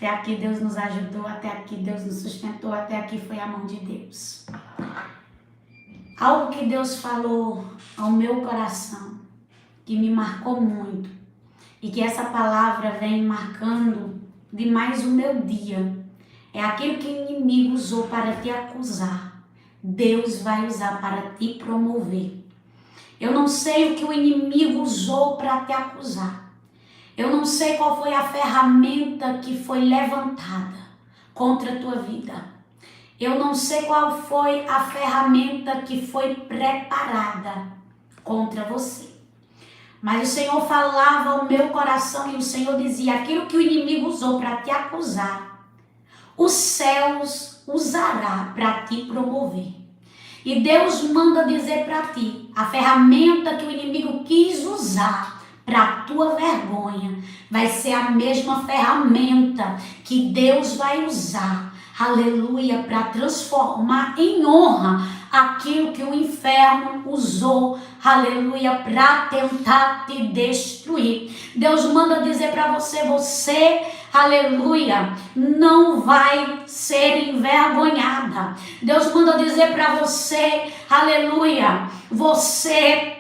Até aqui Deus nos ajudou, até aqui Deus nos sustentou, até aqui foi a mão de Deus. Algo que Deus falou ao meu coração, que me marcou muito, e que essa palavra vem marcando demais o meu dia, é aquilo que o inimigo usou para te acusar. Deus vai usar para te promover. Eu não sei o que o inimigo usou para te acusar. Eu não sei qual foi a ferramenta que foi levantada contra a tua vida. Eu não sei qual foi a ferramenta que foi preparada contra você. Mas o Senhor falava ao meu coração e o Senhor dizia: aquilo que o inimigo usou para te acusar, os céus usará para te promover. E Deus manda dizer para ti, a ferramenta que o inimigo quis usar para a tua vergonha, vai ser a mesma ferramenta que Deus vai usar, aleluia, para transformar em honra aquilo que o inferno usou, aleluia, para tentar te destruir. Deus manda dizer para você, aleluia, não vai ser envergonhada. Deus manda dizer para você, aleluia, você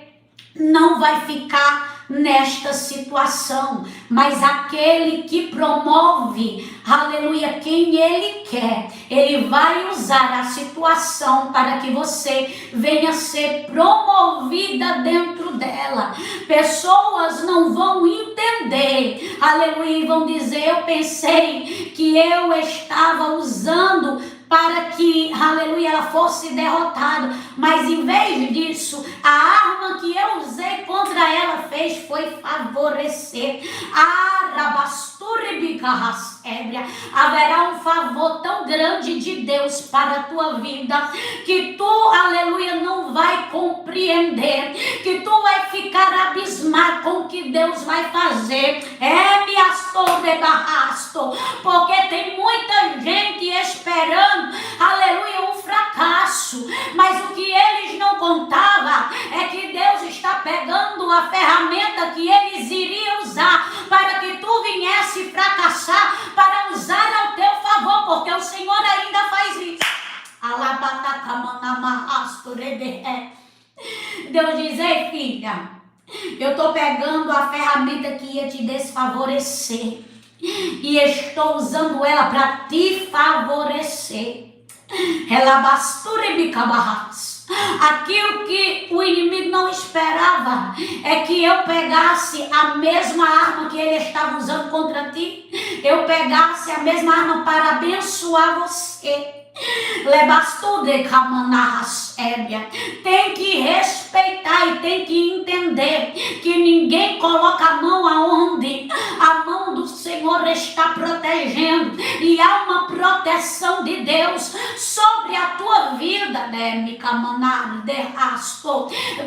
não vai ficar nesta situação, mas aquele que promove, aleluia, quem ele quer, ele vai usar a situação para que você venha ser promovida dentro dela. Pessoas não vão entender, aleluia, e vão dizer: eu pensei que eu estava usando para que, aleluia, ela fosse derrotada, mas em vez disso, a arma que eu usei contra ela fez foi favorecer. Haverá um favor tão grande de Deus para a tua vida, que tu, aleluia, não vai compreender, que tu vai ficar abismado com o que Deus vai fazer. Porque tem muita gente esperando, aleluia, um fracasso, mas o que eles não contavam é que Deus está pegando a ferramenta que eles iriam usar para que tu viesse fracassar, para usar ao teu favor, porque o Senhor ainda faz isso. Deus diz: ei, filha, eu estou pegando a ferramenta que ia te desfavorecer e estou usando ela para te favorecer. Aquilo que o inimigo não esperava é que eu pegasse a mesma arma que ele estava usando contra ti, eu pegasse a mesma arma para abençoar você. Tem que respeitar e tem que entender que ninguém coloca a mão aonde a mão do Senhor está protegendo, e há uma proteção de Deus sobre a tua vida, né?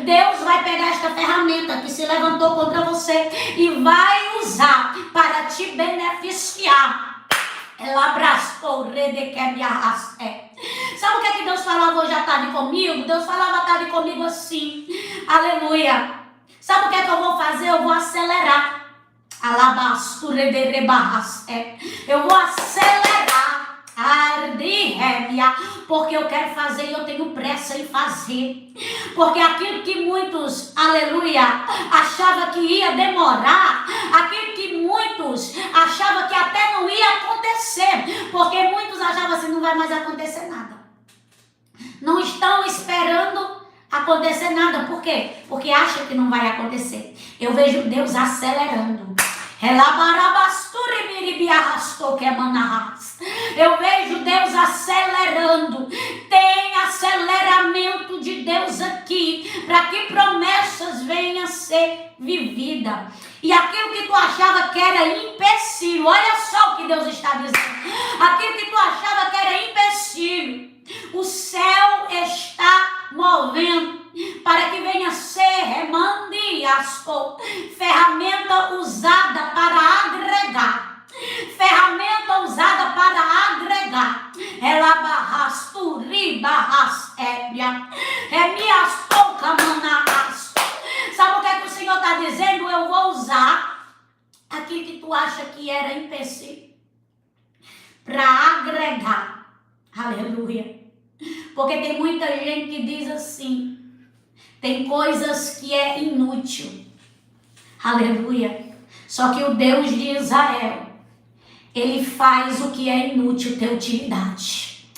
Deus vai pegar esta ferramenta que se levantou contra você e vai usar para te beneficiar. Sabe o que é que Deus falava hoje à tarde comigo? Deus falava à tarde comigo assim, aleluia, sabe o que é que eu vou fazer? Eu vou acelerar. Eu vou acelerar, porque eu quero fazer e eu tenho pressa em fazer. Porque aquilo que muitos, aleluia, achavam que ia demorar, aquilo que muitos achavam que até não ia acontecer, porque muitos achavam assim: não vai mais acontecer nada. Não estão esperando acontecer nada. Por quê? Porque acham que não vai acontecer. Eu vejo Deus acelerando. Eu vejo Deus acelerando. Tem aceleramento de Deus aqui para que promessas venham a ser vividas. E aquilo que tu achava que era empecilho, olha só o que Deus está dizendo. Aquilo que tu achava que era empecilho, o céu está movendo para que venha ser ferramenta usada para agregar. Ferramenta usada para agregar. Sabe o que é que o Senhor está dizendo? Eu vou usar aquilo que tu acha que era empecilho. Aleluia. Porque tem muita gente que diz assim, tem coisas que é inútil. Aleluia. Só que o Deus de Israel, ele faz o que é inútil ter utilidade.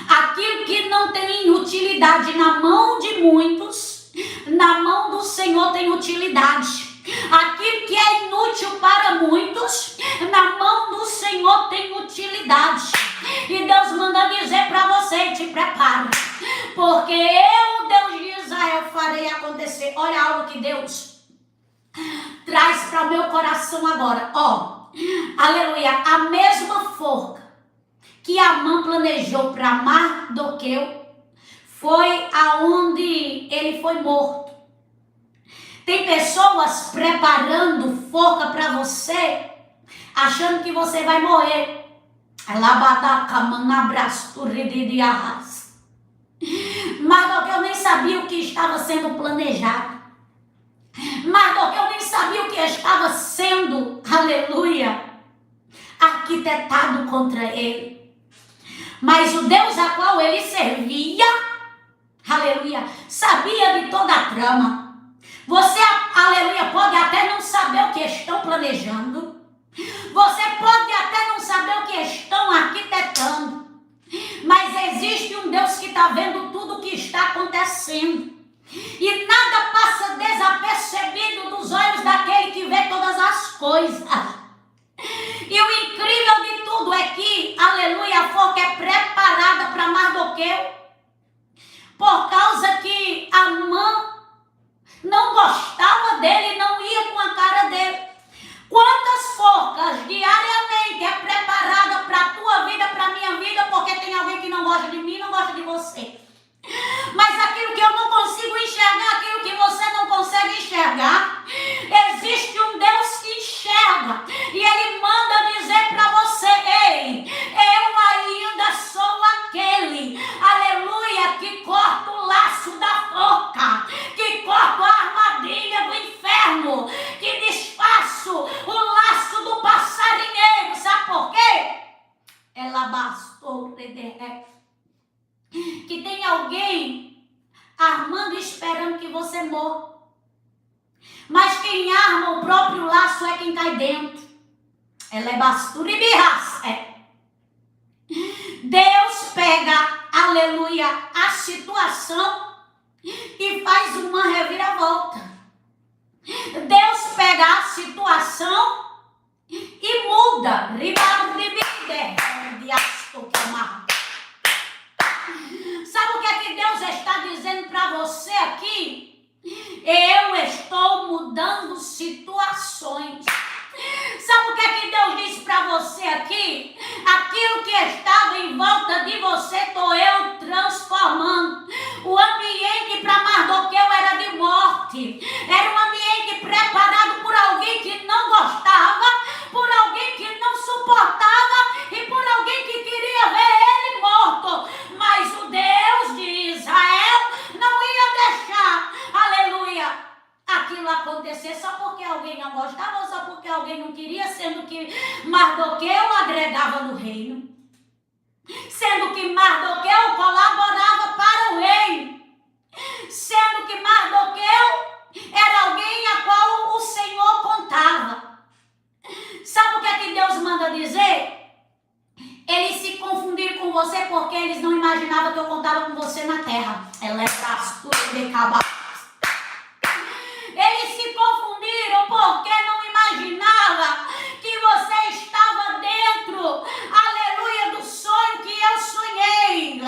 Aquilo que não tem inutilidade na mão de muitos, na mão do Senhor tem utilidade. Aquilo que é inútil para muitos, na mão do Senhor tem utilidade. E Deus manda dizer para você, te prepare, porque eu, Deus de Israel, farei acontecer. Olha algo que Deus traz para o meu coração agora. Aleluia, a mesma forca que Amã planejou para Mardoqueu foi aonde ele foi morto. Tem pessoas preparando forca para você, achando que você vai morrer. Mardoqueu nem sabia o que estava sendo planejado. Mardoqueu nem sabia o que estava sendo, aleluia, arquitetado contra ele. Mas o Deus a qual ele servia, aleluia, sabia de toda a trama. Você, aleluia, pode até não saber o que estão planejando. Você pode até não saber o que estão arquitetando. Mas existe um Deus que está vendo tudo o que está acontecendo. E nada passa desapercebido dos olhos daquele que vê todas as coisas. E o incrível de tudo é que, aleluia, a forca é preparada para Mardoqueu, por causa que Amã não gostava dele, não ia com a cara dele. Quantas forcas diariamente é preparada para a tua vida, para a minha vida, porque tem alguém que não gosta de mim, não gosta de você. Mas aquilo que eu não consigo enxergar, aquilo que você não consegue enxergar, existe um Deus que enxerga. E Ele manda dizer para você, ei, eu ainda sou aquele, aleluia, que corta o laço da forca, que corta a armadilha do inferno, que desfaço o laço do passarinheiro. Sabe por quê? Ela bastou que tem alguém armando e esperando que você morra. Mas quem arma o próprio laço é quem cai dentro. Ela é basturibirras. Deus pega, aleluia, a situação e faz uma reviravolta. Deus pega a situação e muda. Sabe o que é que Deus está dizendo para você aqui? Eu estou mudando situações. Sabe o que é que Deus disse para você aqui? Aquilo que estava em volta de você estou eu transformando. O ambiente para Mardoqueu era de morte. Era um ambiente preparado por alguém que não gostava, por alguém que não suportava e por alguém que queria ver ele morto. Mas o Deus de Israel não ia deixar, aleluia, aquilo acontecer só porque alguém não gostava ou só porque alguém não queria, sendo que Mardoqueu agregava no reino, sendo que Mardoqueu colaborava para o reino, sendo que Mardoqueu era alguém a qual o Senhor contava. Sabe o que é que Deus manda dizer? Eles se confundiram com você porque eles não imaginavam que eu contava com você na terra. Eles se confundiram porque não imaginavam que você estava dentro, aleluia, do sonho que eu sonhei.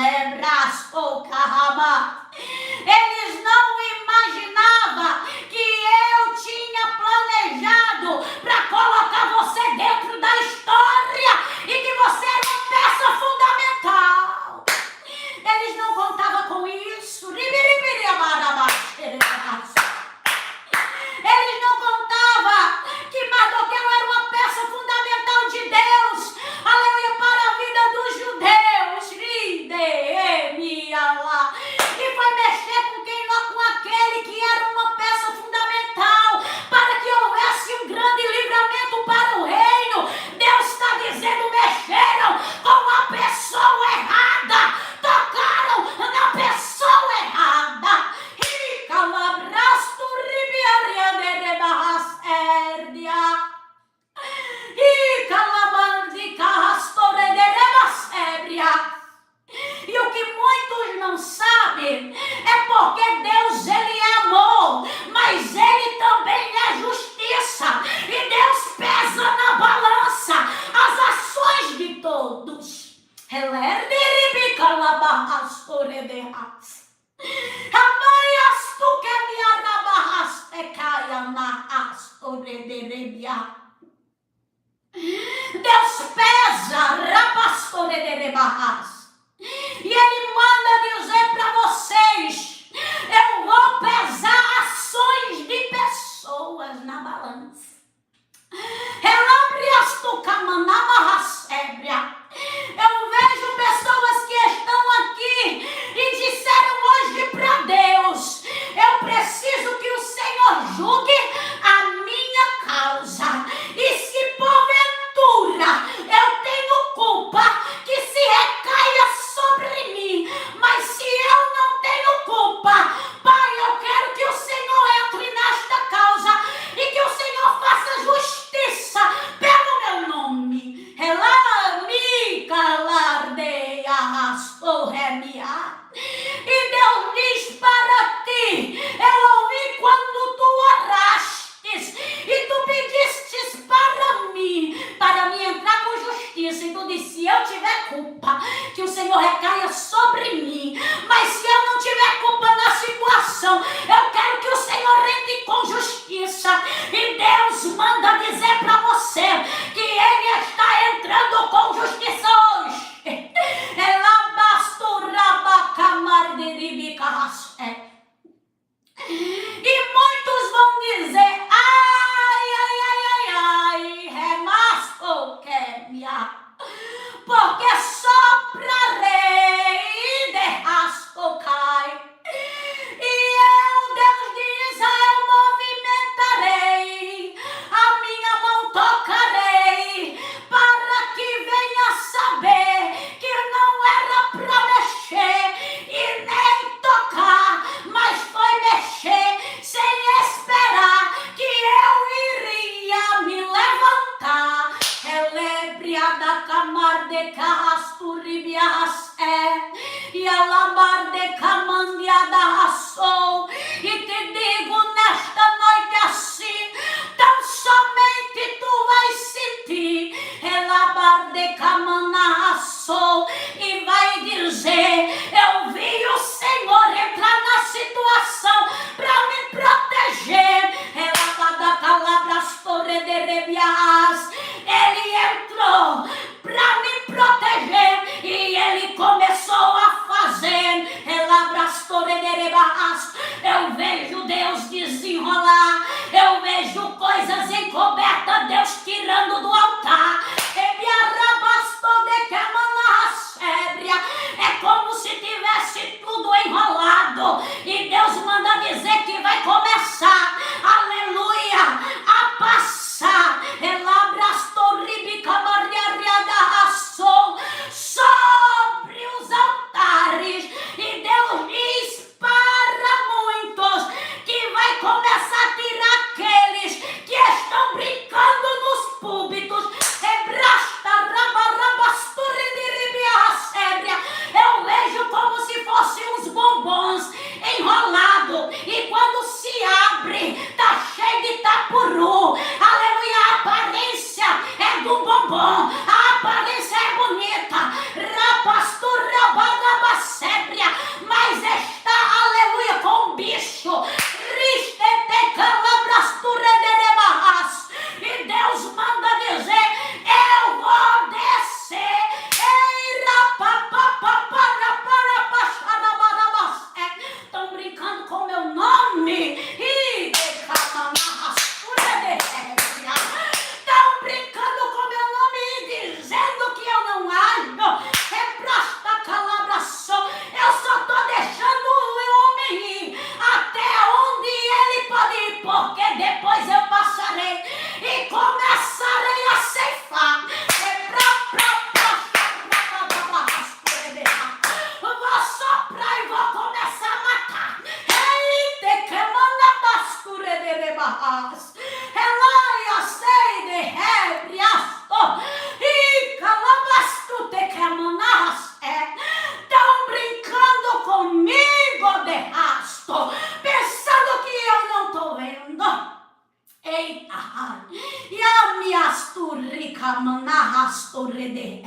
Eles não imaginavam que eu tinha planejado para colocar você dentro da história e que você era uma peça fundamental. Eles não contavam com isso. E ele manda dizer para vocês: eu vou pesar ações de pessoas na balança. Eu vejo pessoas que estão aqui e disseram hoje para Deus: eu preciso que o Senhor julgue a minha causa. E se porventura eu tenho culpa, que se recaia sobre mim. Mas se eu não tenho culpa, Pai, eu quero que o Senhor entre nesta causa e que o Senhor faça justiça pelo meu nome. E Deus diz para ti: eu ouvi quando tu orastes e tu pedistes para mim entrar com justiça. E tu disse: se eu tiver culpa, que o Senhor recaia sobre mim. Mas se eu não tiver culpa na situação, eu quero que o Senhor entre com justiça. E Deus manda dizer para você que Ele está entrando com justiça hoje. E muitos vão dizer: porque soprarei de rasco cai. E eu, Deus de Israel, movimentarei, a minha mão tocarei, para que venha saber que não era para mexer e nem tocar, mas foi mexer sem esperar que eu iria me levantar. Elebriada camar de carrasturibias e alamar de camandiada raçou. E te digo nesta noite assim: tão somente tu vais sentir elabar de camana raçou e vai dizer: eu vi o Senhor entrar na situação para me proteger. Elabada calabras torre de rebias. Ele entrou para me proteger e ele começou a fazer. Eu vejo Deus desenrolar, eu vejo coisas encobertas, Deus tirando do altar. É como se tivesse tudo enrolado e Deus manda dizer que vai começar, aleluia, a passar. Sobre os altares. E Deus diz para muitos que vai começar a tirar aqueles que estão brincando nos púlpitos. Eu vejo como se fossem uns bombons enrolados, e quando se abre, tá cheio de tapuru. Aleluia, a aparência é do bombom, a aparência é bonita, mas está, aleluia, com bicho. E Deus manda dizer: eu vou descer. Estão brincando com meu nome. Estão brincando com meu nome e dizendo que eu não ajo. Eu só estou deixando o homem ir até onde ele pode ir, porque depois eu passarei e começarei a ceifar. Vou soprar e vou começar a matar. Estão brincando comigo de rasto, pensando que eu não estou vendo. Eita, e a minha turrica manarrastorede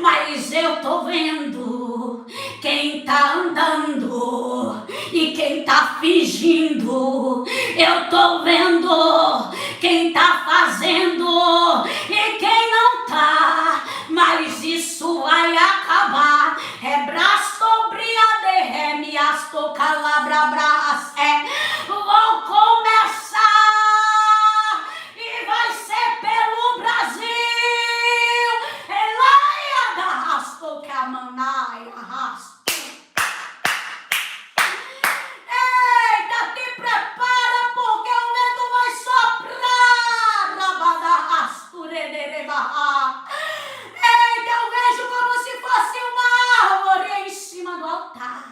mas eu tô vendo quem tá andando e quem tá fingindo. Eu tô vendo quem tá fazendo e quem não tá, mas isso vai Vou começar e vai ser pelo Brasil. Elaia da rasto que a manaia rasto. Eita, te prepara porque o vento vai soprar. Rabada rasto redereba. Eita, eu vejo como se fosse uma árvore em cima do altar.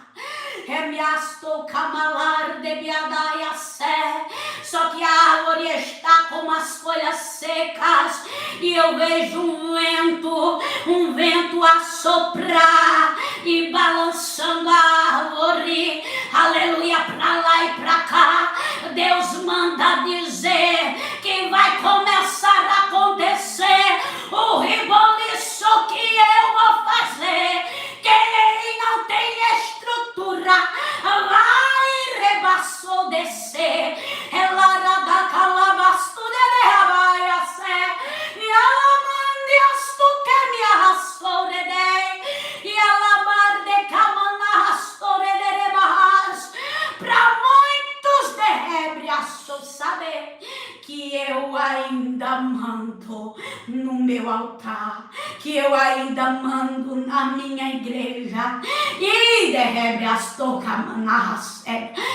Remiasto camalar de biadaia sé. Só que a árvore está com as folhas secas e eu vejo um vento a soprar e balançando a árvore, aleluia, pra lá e pra cá. Deus manda dizer que vai começar a acontecer o reboliço que eu vou fazer. Quem não tem estrutura vai rebaçou descer. Ela da calabasto de rabaia sé. E ela mandias tu que me arrastou de dei. E ela marde camana arrastou de rebahas. Pra muitos derrebriaços saber que eu ainda mando no meu altar, que eu ainda mando na minha igreja. E derrebriastou camanarras.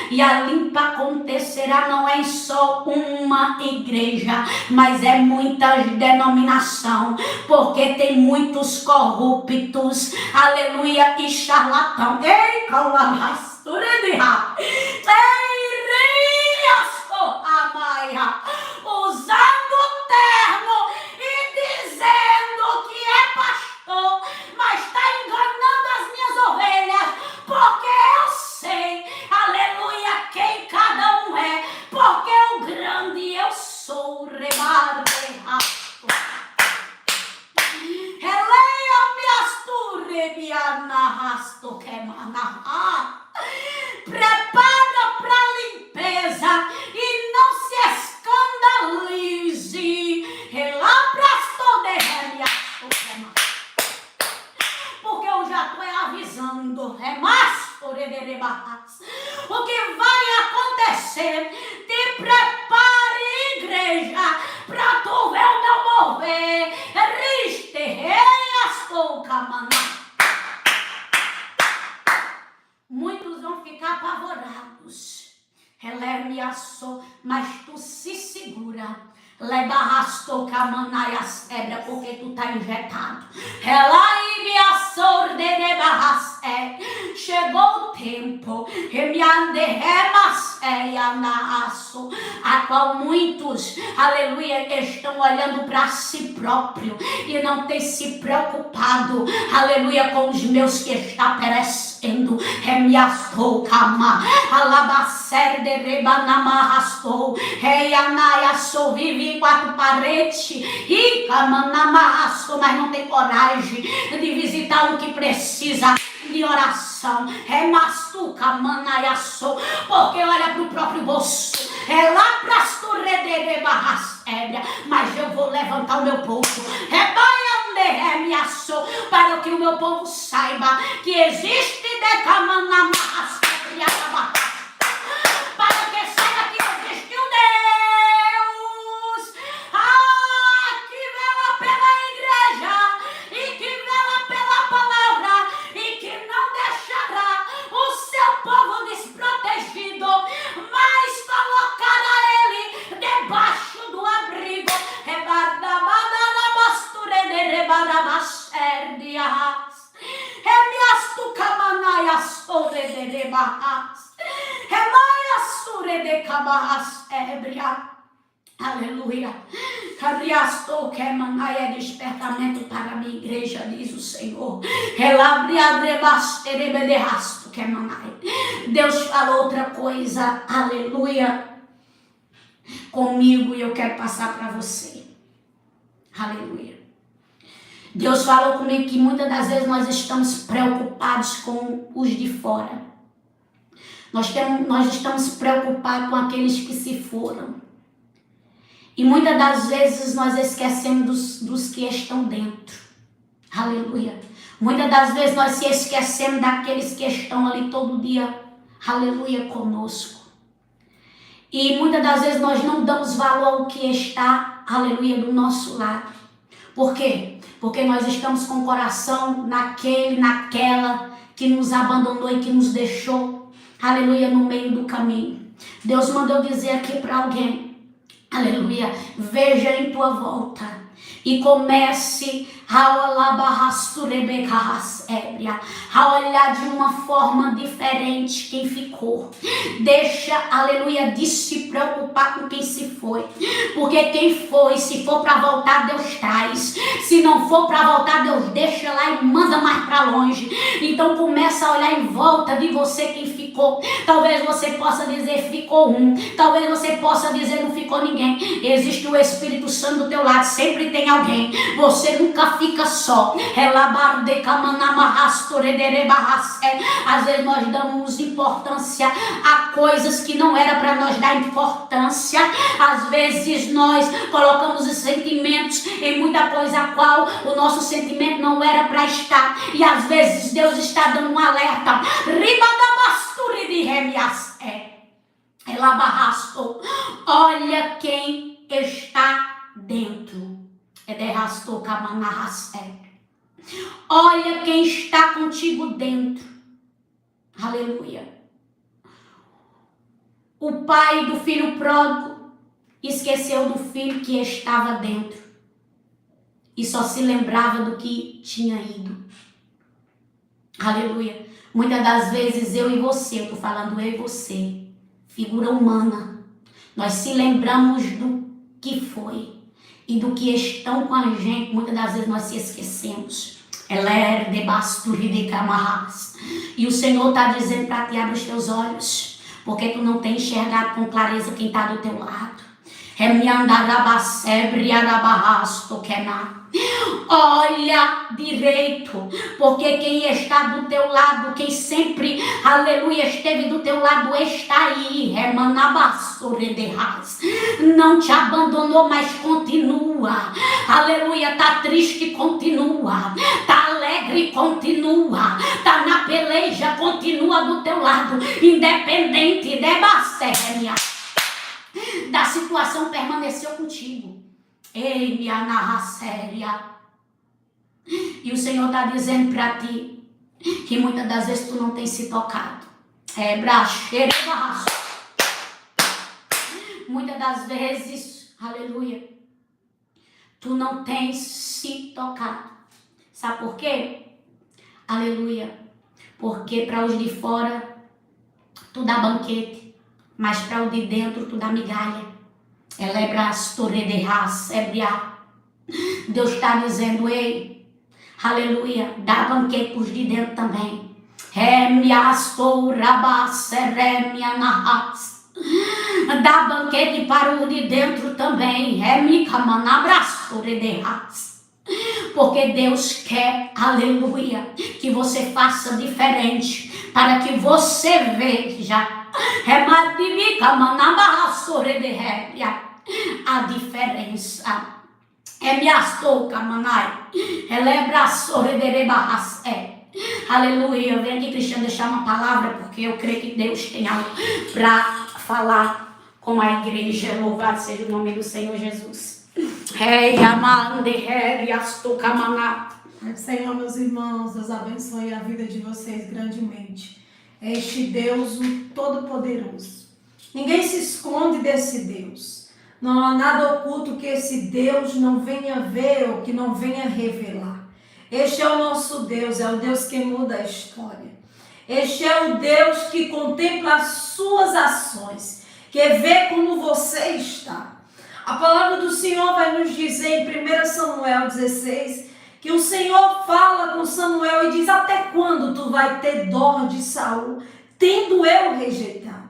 E a limpa acontecerá não é só uma igreja, mas é muitas denominação, porque tem muitos corruptos, aleluia, e charlatão. Ei, calabastura de ra. Usando terno e dizendo que é pastor, mas está enganando as minhas ovelhas, porque eu sei, aleluia, quem cada um é, porque o grande eu sou, rebar de rasto. Releia-me as tu, rebiana rasto, que manahá. Prepara para limpeza e não se escandalize. Porque eu já estou avisando o que vai acontecer. Te prepare, igreja, para tu ver o meu mover. Muitos vão ficar apavorados. Mas tu se segura. Lebarrastou camanaia sebra, porque tu tá injetado. Chegou o tempo a qual muitos, aleluia, estão olhando para si próprio e não tem se preocupado, aleluia, com os meus que está perecendo. Remiastou cama, alabacer de rebanamassou, reianaia sou vive em quatro paredes, e camanamassou, mas não tem coragem de visitar o que precisa de oração. Remastuca manaiaço, porque olha para o próprio bolso. É lá para as torrederes barras ébria, mas eu vou levantar o meu povo. Para que o meu povo saiba que existe decamanamas, para que saiba que existe um Deus que vela pela igreja e que vela pela palavra e que não deixará o seu povo desprotegido, mas colocará ele debaixo do abrigo. Aleluia. Cariastou que é despertamento para a minha igreja, diz o Senhor. Deus falou outra coisa, aleluia, comigo, e eu quero passar para você. Aleluia. Deus falou comigo que muitas das vezes nós estamos preocupados com os de fora. Nós estamos preocupados com aqueles que se foram. E muitas das vezes nós esquecemos dos que estão dentro. Aleluia. Muitas das vezes nós se esquecemos daqueles que estão ali todo dia aleluia, conosco. E muitas das vezes nós não damos valor ao que está, aleluia, do nosso lado. Por quê? Porque nós estamos com o coração naquela que nos abandonou e que nos deixou, aleluia, no meio do caminho. Deus mandou dizer aqui para alguém, aleluia, veja em tua volta e comece a olhar de uma forma diferente quem ficou. Deixa, aleluia, de se preocupar com quem se foi. Porque quem foi, se for para voltar, Deus traz. Se não for para voltar, Deus deixa lá e manda mais para longe. Então começa a olhar em volta de você quem ficou. Talvez você possa dizer, ficou um. Talvez você possa dizer, não ficou ninguém. Existe o Espírito Santo do teu lado, sempre tem alguém. Você nunca fica só. Às vezes nós damos importância a coisas que não era para nós dar importância. Às vezes nós colocamos os sentimentos em muita coisa a qual o nosso sentimento não era para estar. E às vezes Deus está dando um alerta. Olha quem está dentro. Olha quem está contigo dentro. Aleluia. O pai do filho pródigo esqueceu do filho que estava dentro e só se lembrava do que tinha ido. Aleluia. Muitas das vezes eu e você, eu estou falando eu e você, figura humana, nós se lembramos do que foi e do que estão com a gente. Muitas das vezes nós se esquecemos. E o Senhor está dizendo para ti, abre os teus olhos, porque tu não tem enxergado com clareza quem está do teu lado. Olha direito, porque quem está do teu lado, quem sempre, aleluia, esteve do teu lado, está aí. Não te abandonou, mas continua. Aleluia, tá triste, continua. Tá alegre, continua. Tá na peleja, continua do teu lado. Independente da situação, permaneceu contigo. Ei, minha narra séria. E o Senhor está dizendo para ti que muitas das vezes tu não tem se tocado. Muitas das vezes, aleluia, tu não tens se tocado. Sabe por quê? Aleluia. Porque para os de fora tu dá banquete, mas para o de dentro tu dá migalha. Deus está dizendo, ei, aleluia, dá banquete para os de dentro também. Dá banquete para o de dentro também. Porque Deus quer, aleluia, que você faça diferente, para que você veja a diferença. Aleluia. Vem aqui, Cristiano, deixar uma palavra, porque eu creio que Deus tem algo para falar com a igreja. Louvado seja o nome do Senhor Jesus. Senhor, meus irmãos, Deus abençoe a vida de vocês grandemente. Este Deus, o Todo-Poderoso. Ninguém se esconde desse Deus. Não há nada oculto que esse Deus não venha ver ou que não venha revelar. Este é o nosso Deus, é o Deus que muda a história. Este é o Deus que contempla as suas ações, que vê como você está. A palavra do Senhor vai nos dizer em 1 Samuel 16, que o Senhor fala com Samuel e diz, até quando tu vai ter dó de Saul, tendo eu rejeitado?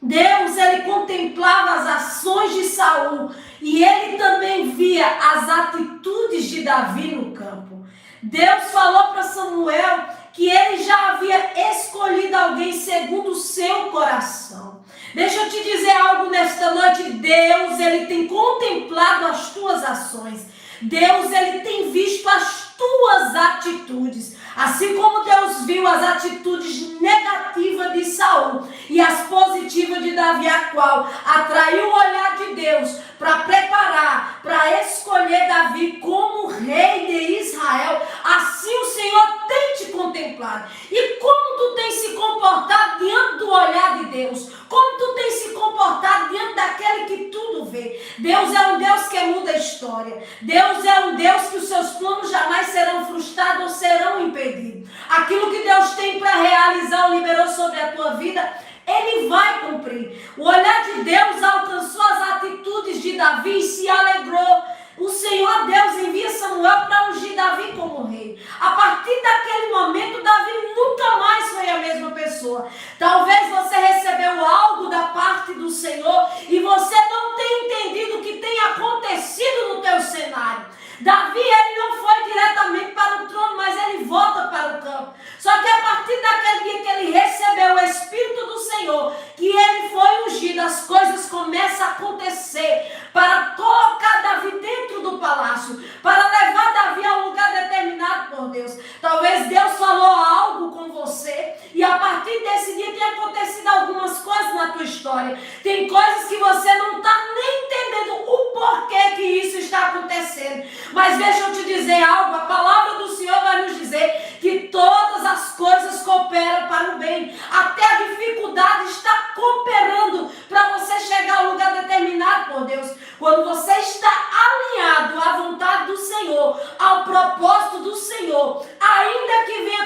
Deus, ele contemplava as ações de Saul e ele também via as atitudes de Davi no campo. Deus falou para Samuel que ele já havia escolhido alguém segundo o seu coração. Deixa eu te dizer algo nesta noite. Deus, ele tem contemplado as tuas ações. Deus, ele tem visto as tuas atitudes. Assim como Deus viu as atitudes negativas de Saul e as positivas de Davi, a qual atraiu o olhar de Deus para preparar, para escolher Davi como rei de Israel, assim o Senhor tem te contemplado. E como tu tem se comportado diante do olhar de Deus? Como tu tem se comportado diante daquele que tudo vê? Deus é um Deus que muda a história. Deus é um Deus que os seus planos jamais serão frustrados ou serão impedidos. Aquilo que Deus tem para realizar ou liberou sobre a tua vida, Ele vai cumprir. O olhar de Deus alcançou as atitudes de Davi e se alegrou. O Senhor Deus envia Samuel para ungir Davi como rei. A partir daquele momento, Davi nunca mais foi a mesma pessoa. Talvez você recebeu algo da parte do Senhor e você não tenha entendido o que tem acontecido no teu cenário. Davi, ele não foi diretamente para o trono, mas ele volta para o campo. Só que a partir daquele dia que ele recebeu o Espírito do Senhor, que ele foi ungido, as coisas começam a acontecer para colocar Davi dentro do palácio, para levar Davi a um lugar determinado por Deus. Talvez Deus falou algo com você e a partir desse dia tem acontecido algumas coisas na tua história. Tem coisas que você não está nem entendendo o porquê que isso está acontecendo. Mas deixa eu te dizer algo, a palavra do Senhor vai nos dizer que todas as coisas cooperam para o bem. Até a dificuldade está cooperando para você chegar a um lugar determinado por Deus. Quando você está alinhado à vontade do Senhor, ao propósito do Senhor, ainda que venha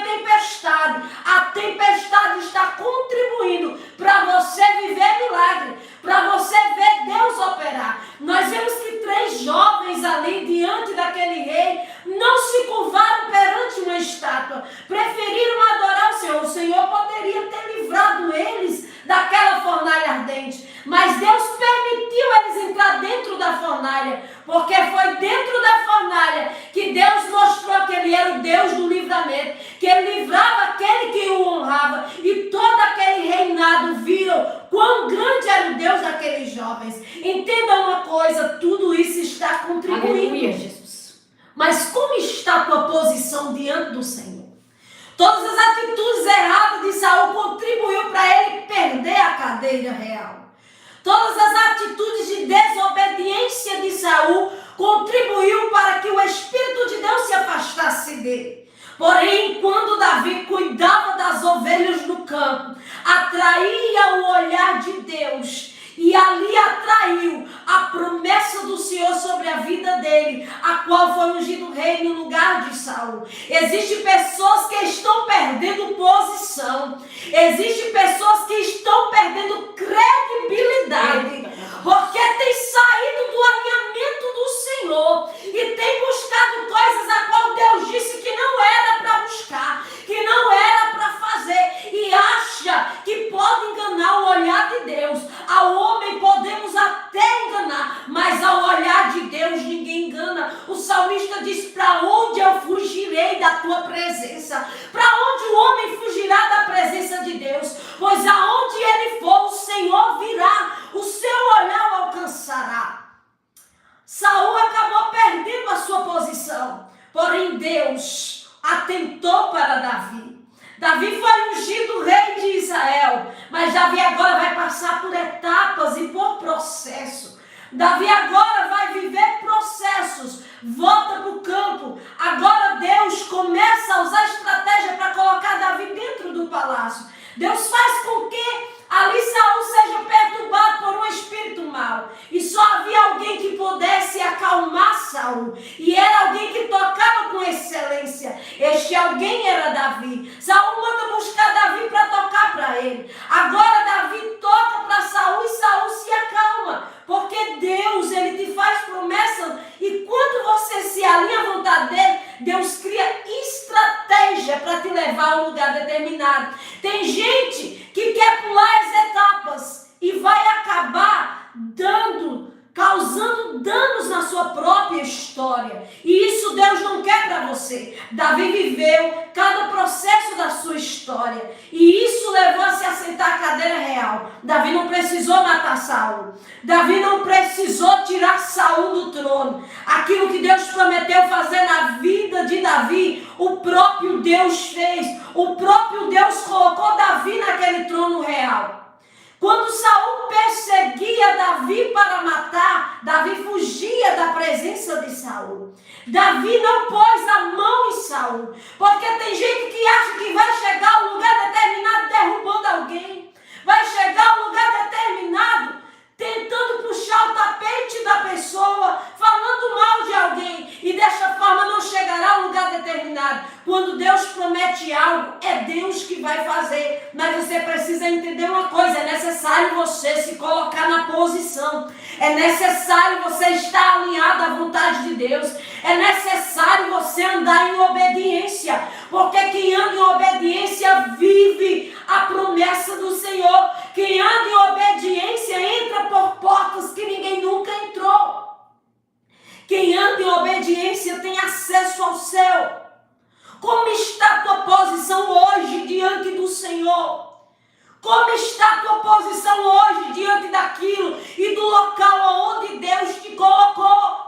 a tempestade está contribuindo para você viver milagre, para você ver Deus operar. Nós vemos que 3 jovens ali diante daquele rei não se curvaram perante uma estátua, preferiram adorar o Senhor. O Senhor poderia ter livrado eles daquela fornalha ardente, mas Deus permitiu eles entrar dentro da fornalha, porque foi dentro da fornalha que Deus mostrou que Ele era o Deus do livramento, que Ele livrava aquele que o honrava, e todo aquele reinado viram quão grande era o Deus daqueles jovens. Entenda uma coisa, tudo isso está contribuindo. Aleluia, Jesus. Mas como está a tua posição diante do Senhor? Todas as atitudes erradas de Saul contribuiu para ele perder a cadeira real. Todas as atitudes de desobediência de Saul contribuiu para que o Espírito de Deus se afastasse dele. Porém, quando Davi cuidava das ovelhas no campo, atraía o olhar de Deus e ali atraiu a promessa do Senhor sobre a vida dele, a qual foi ungido rei no lugar de Saul. Existem pessoas que estão perdendo posição, existem pessoas que estão perdendo credibilidade, porque tem saído do alinhamento do Senhor e tem buscado coisas a qual Deus disse que não era para buscar, que não era para fazer, e acha que pode enganar o olhar de Deus. Ao homem podemos até enganar, mas ao olhar de Deus ninguém engana. O salmista diz: para onde eu fugirei da tua presença? Para onde o homem fugirá da presença de Deus? Pois aonde ele for, o Senhor virá, o seu olhar o alcançará. Saul acabou perdendo a sua posição, porém Deus atentou para Davi. Davi foi ungido rei de Israel, mas Davi agora vai passar por etapas e por processo. Davi agora vai viver processos, volta para o campo. Agora Deus começa a usar estratégia para colocar Davi dentro do palácio. Deus faz com que ali Saul seja perturbado por um espírito mau. E só havia alguém que pudesse acalmar Saul. E era alguém que tocava com excelência. Este alguém era Davi. Saul manda buscar Davi para tocar para ele. Agora Davi toca para Saul e Saul se acalma. Porque Deus, ele te faz promessa. E quando você se alinha à vontade dele, Deus cria estratégia para te levar a um lugar determinado. Tem gente que quer pular as etapas e vai acabar causando danos na sua própria história. E isso Deus não quer para você. Davi viveu cada processo da sua história. E isso levou a se assentar à cadeira real. Davi não precisou matar Saul. Davi não precisou tirar Saul do trono. Aquilo que Deus prometeu fazer na vida de Davi, Deus fez. O próprio Deus colocou Davi naquele trono real. Quando Saul perseguia Davi para matar, Davi fugia da presença de Saul. Davi não pôs a mão em Saul, porque tem gente que acha que vai chegar a um lugar determinado derrubando alguém, vai chegar a um lugar determinado tentando puxar o tapete da pessoa, falando mal de alguém, e desta forma não chegará a um lugar determinado. Quando Deus promete algo, é Deus que vai fazer, mas você precisa entender uma coisa: é necessário você se colocar na posição, é necessário você estar alinhado à vontade de Deus, é necessário você andar em obediência, porque quem anda em obediência vive a promessa do Senhor. Quem anda em obediência entra por portas que ninguém nunca entrou. Quem anda em obediência tem acesso ao céu. Como está a tua posição hoje diante do Senhor? Como está a tua posição hoje diante daquilo e do local aonde Deus te colocou?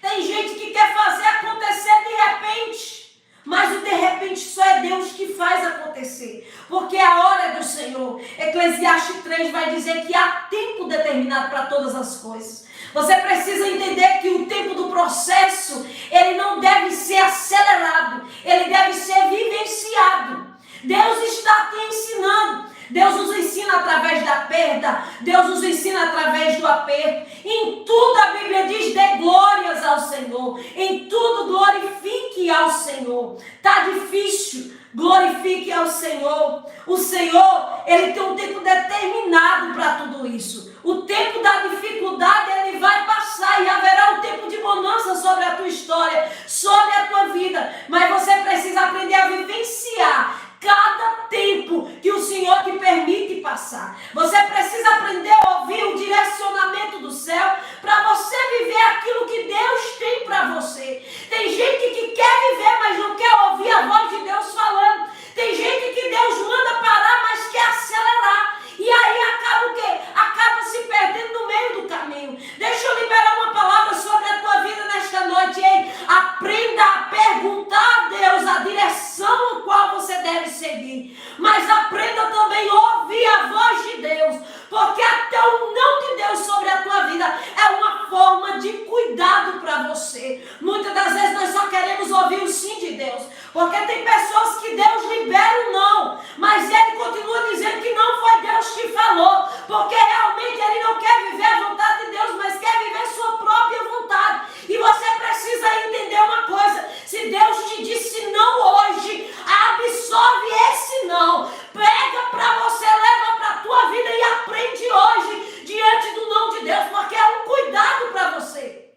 Tem gente que quer fazer acontecer de repente, mas o de repente só é Deus que faz acontecer, porque a hora é do Senhor. Eclesiastes 3 vai dizer que há tempo determinado para todas as coisas. Você precisa entender que o tempo do processo, ele não deve ser acelerado, ele deve ser vivenciado. Deus está te ensinando. Deus nos ensina através da perda, Deus nos ensina através do aperto. Em tudo a Bíblia diz: dê glórias ao Senhor. Em tudo glorifique ao Senhor. Está difícil, glorifique ao Senhor. O Senhor, ele tem um tempo determinado para tudo isso. O tempo da dificuldade, ele vai passar e haverá um tempo de bonança sobre a tua história, sobre a tua vida. Mas você precisa aprender a vivenciar cada tempo que o Senhor te permite passar. Você precisa aprender a ouvir o direcionamento do céu para você viver aquilo que Deus tem para você. Tem gente que quer viver, mas não quer ouvir a voz de Deus falando. Tem gente que Deus manda parar, mas quer acelerar. E aí acaba o quê? Acaba se perdendo no meio do caminho. Deixa eu liberar uma palavra sobre a tua vida nesta noite. Ei, aprenda a perguntar a Deus a direção a qual você deve seguir. Mas aprenda também a ouvir a voz de Deus. Porque até o não de Deus sobre a tua vida é uma forma de cuidado para você. Muitas das vezes nós só queremos ouvir o sim de Deus. Porque tem pessoas que Deus libera o não, mas ele continua dizendo que não foi Deus que falou. Porque realmente ele não quer viver a vontade de Deus, mas quer viver sua própria vontade. E você precisa entender uma coisa: se Deus te disse não hoje, absorve esse não. Pega para você, leva para a tua vida e aprende hoje diante do não de Deus, porque é um cuidado para você.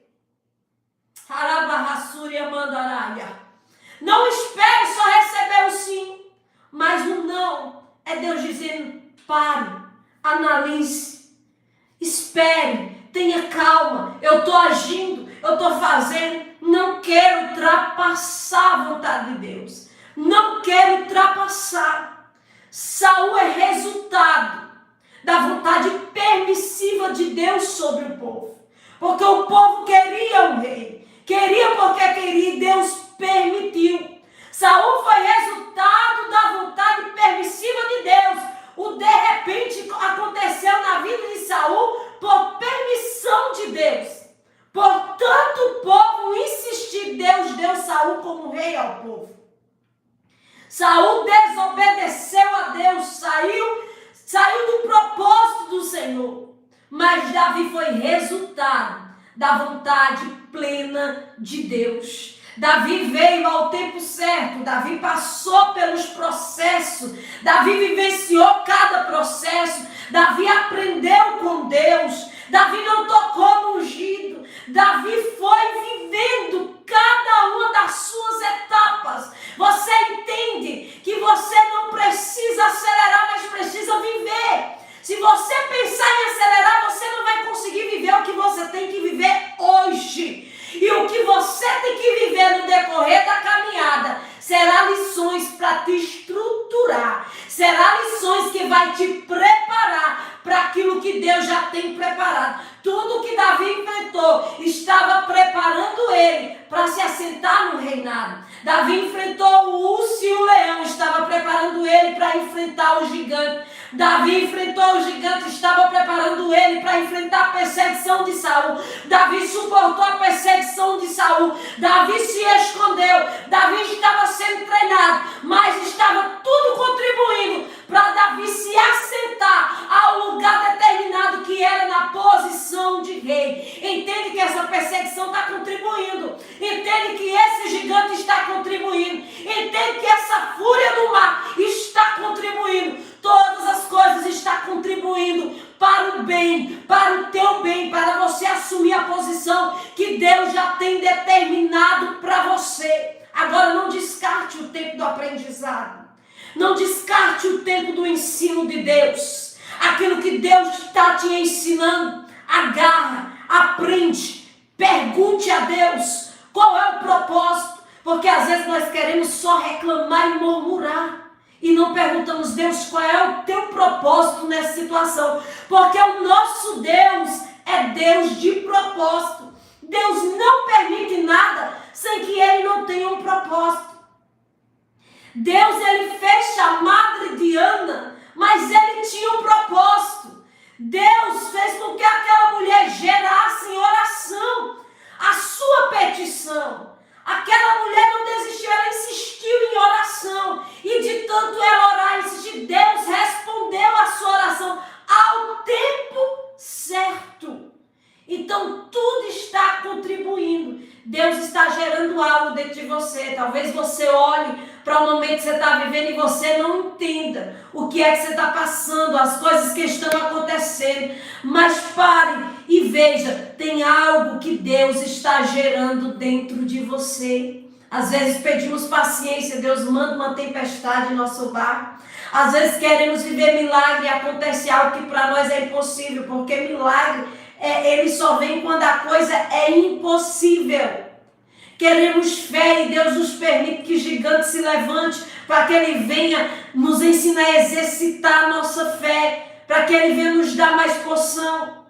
Arabarrassúria mandaraia. Não espere só receber o sim, mas o não é Deus dizendo: pare, analise, espere, tenha calma, eu estou agindo, eu estou fazendo, não quero ultrapassar a vontade de Deus, não quero ultrapassar. Saul é resultado da vontade permissiva de Deus sobre o povo, porque o povo queria um rei, queria porque queria e Deus permitiu. Saul foi resultado da vontade permissiva de Deus. O de repente aconteceu na vida de Saul por permissão de Deus. Portanto, o povo insistiu, Deus deu Saul como rei ao povo. Saul desobedeceu a Deus, saiu do propósito do Senhor. Mas Davi foi resultado da vontade plena de Deus. Davi veio ao tempo certo, Davi passou pelos processos, Davi vivenciou cada processo, Davi aprendeu com Deus, Davi não tocou no ungido, Davi foi vivendo cada uma das suas etapas. Você entende que você não precisa acelerar, mas precisa viver. Se você pensar em acelerar, você não vai conseguir viver o que você tem que viver hoje. E o que você tem que viver no decorrer da caminhada será lições para te estruturar, será lições que vai te preparar para aquilo que Deus já tem preparado. tudo que Davi enfrentou estava preparando ele para se assentar no reinado. Davi enfrentou o urso e o leão, estava preparando ele para enfrentar o gigante. Davi enfrentou o gigante, estava preparando ele para enfrentar a perseguição de Saul. Davi suportou a perseguição de Saul. Davi se escondeu. Davi estava sendo treinado, mas estava tudo contribuindo para Davi se assentar ao lugar determinado que era na posição de rei. Entende que essa perseguição está contribuindo. Entende que esse gigante está contribuindo. Entende que essa fúria do mar está contribuindo. Todas as coisas estão contribuindo para o bem, para o teu bem, para você assumir a posição que Deus já tem determinado para você. Agora não descarte o tempo do aprendizado. Não descarte o tempo do ensino de Deus. Aquilo que Deus está te ensinando, agarra, aprende, pergunte a Deus qual é o propósito. Porque às vezes nós queremos só reclamar e murmurar. E não perguntamos, Deus, qual é o teu propósito nessa situação? Porque o nosso Deus é Deus de propósito. Deus não permite nada sem que Ele não tenha um propósito. Deus, Ele fez chamada de Ana, mas Ele tinha um propósito. Deus fez com que aquela mulher gerasse em oração a sua petição. Aquela mulher não desistiu, ela insistiu em oração. E de tanto ela orar e insistir, Deus respondeu a sua oração ao tempo certo. Então tudo está contribuindo. Deus está gerando algo dentro de você. Talvez você olhe para o momento que você está vivendo e você não entenda o que é que você está passando, as coisas que estão acontecendo. Mas pare e veja, tem algo que Deus está gerando dentro de você. Às vezes pedimos paciência, Deus manda uma tempestade em nosso barco. Às vezes queremos viver milagre e acontece algo que para nós é impossível, porque milagre, ele só vem quando a coisa é impossível. Queremos fé e Deus nos permite que gigante se levante para que Ele venha nos ensinar a exercitar a nossa fé, para que Ele venha nos dar mais porção.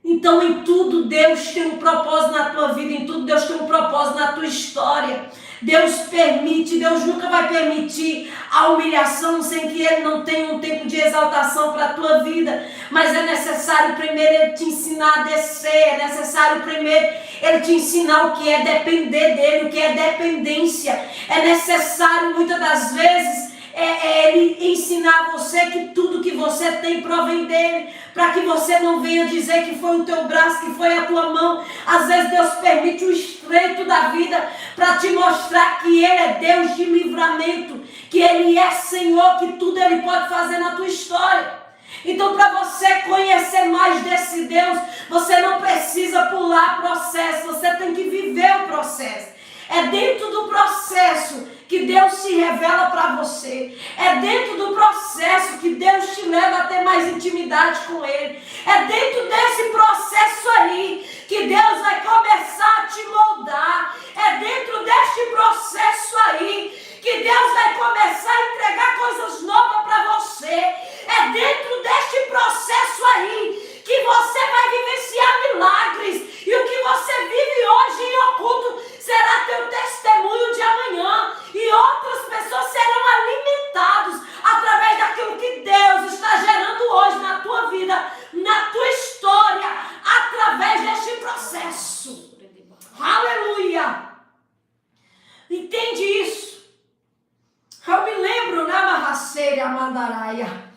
Então em tudo Deus tem um propósito na tua vida, em tudo Deus tem um propósito na tua história. Deus permite, Deus nunca vai permitir a humilhação sem que Ele não tenha um tempo de exaltação para a tua vida. Mas é necessário primeiro Ele te ensinar a descer, é necessário primeiro Ele te ensinar o que é depender dEle, o que é dependência. É necessário muitas das vezes Ele ensinar você que tudo que você tem provém dEle, para que você não venha dizer que foi o teu braço, que foi a tua mão. Às vezes Deus permite o estreito da vida para te mostrar que Ele é Deus de livramento, que Ele é Senhor, que tudo Ele pode fazer na tua história. Então, para você conhecer mais desse Deus, você não precisa pular processo, você tem que viver o processo. É dentro do processo que Deus se revela para você. É dentro do processo que Deus te leva a ter mais intimidade com Ele. É dentro desse processo aí que Deus vai começar a te moldar. É dentro deste processo aí que Deus vai começar a entregar coisas novas para você. É dentro deste processo aí que você vai vivenciar milagres. E o que você vive hoje em oculto será teu testemunho de amanhã. E outras pessoas serão alimentadas através daquilo que Deus está gerando hoje na tua vida, na tua história, através deste processo. Aleluia! Entende isso? Eu me lembro na Marraceira Mandaraia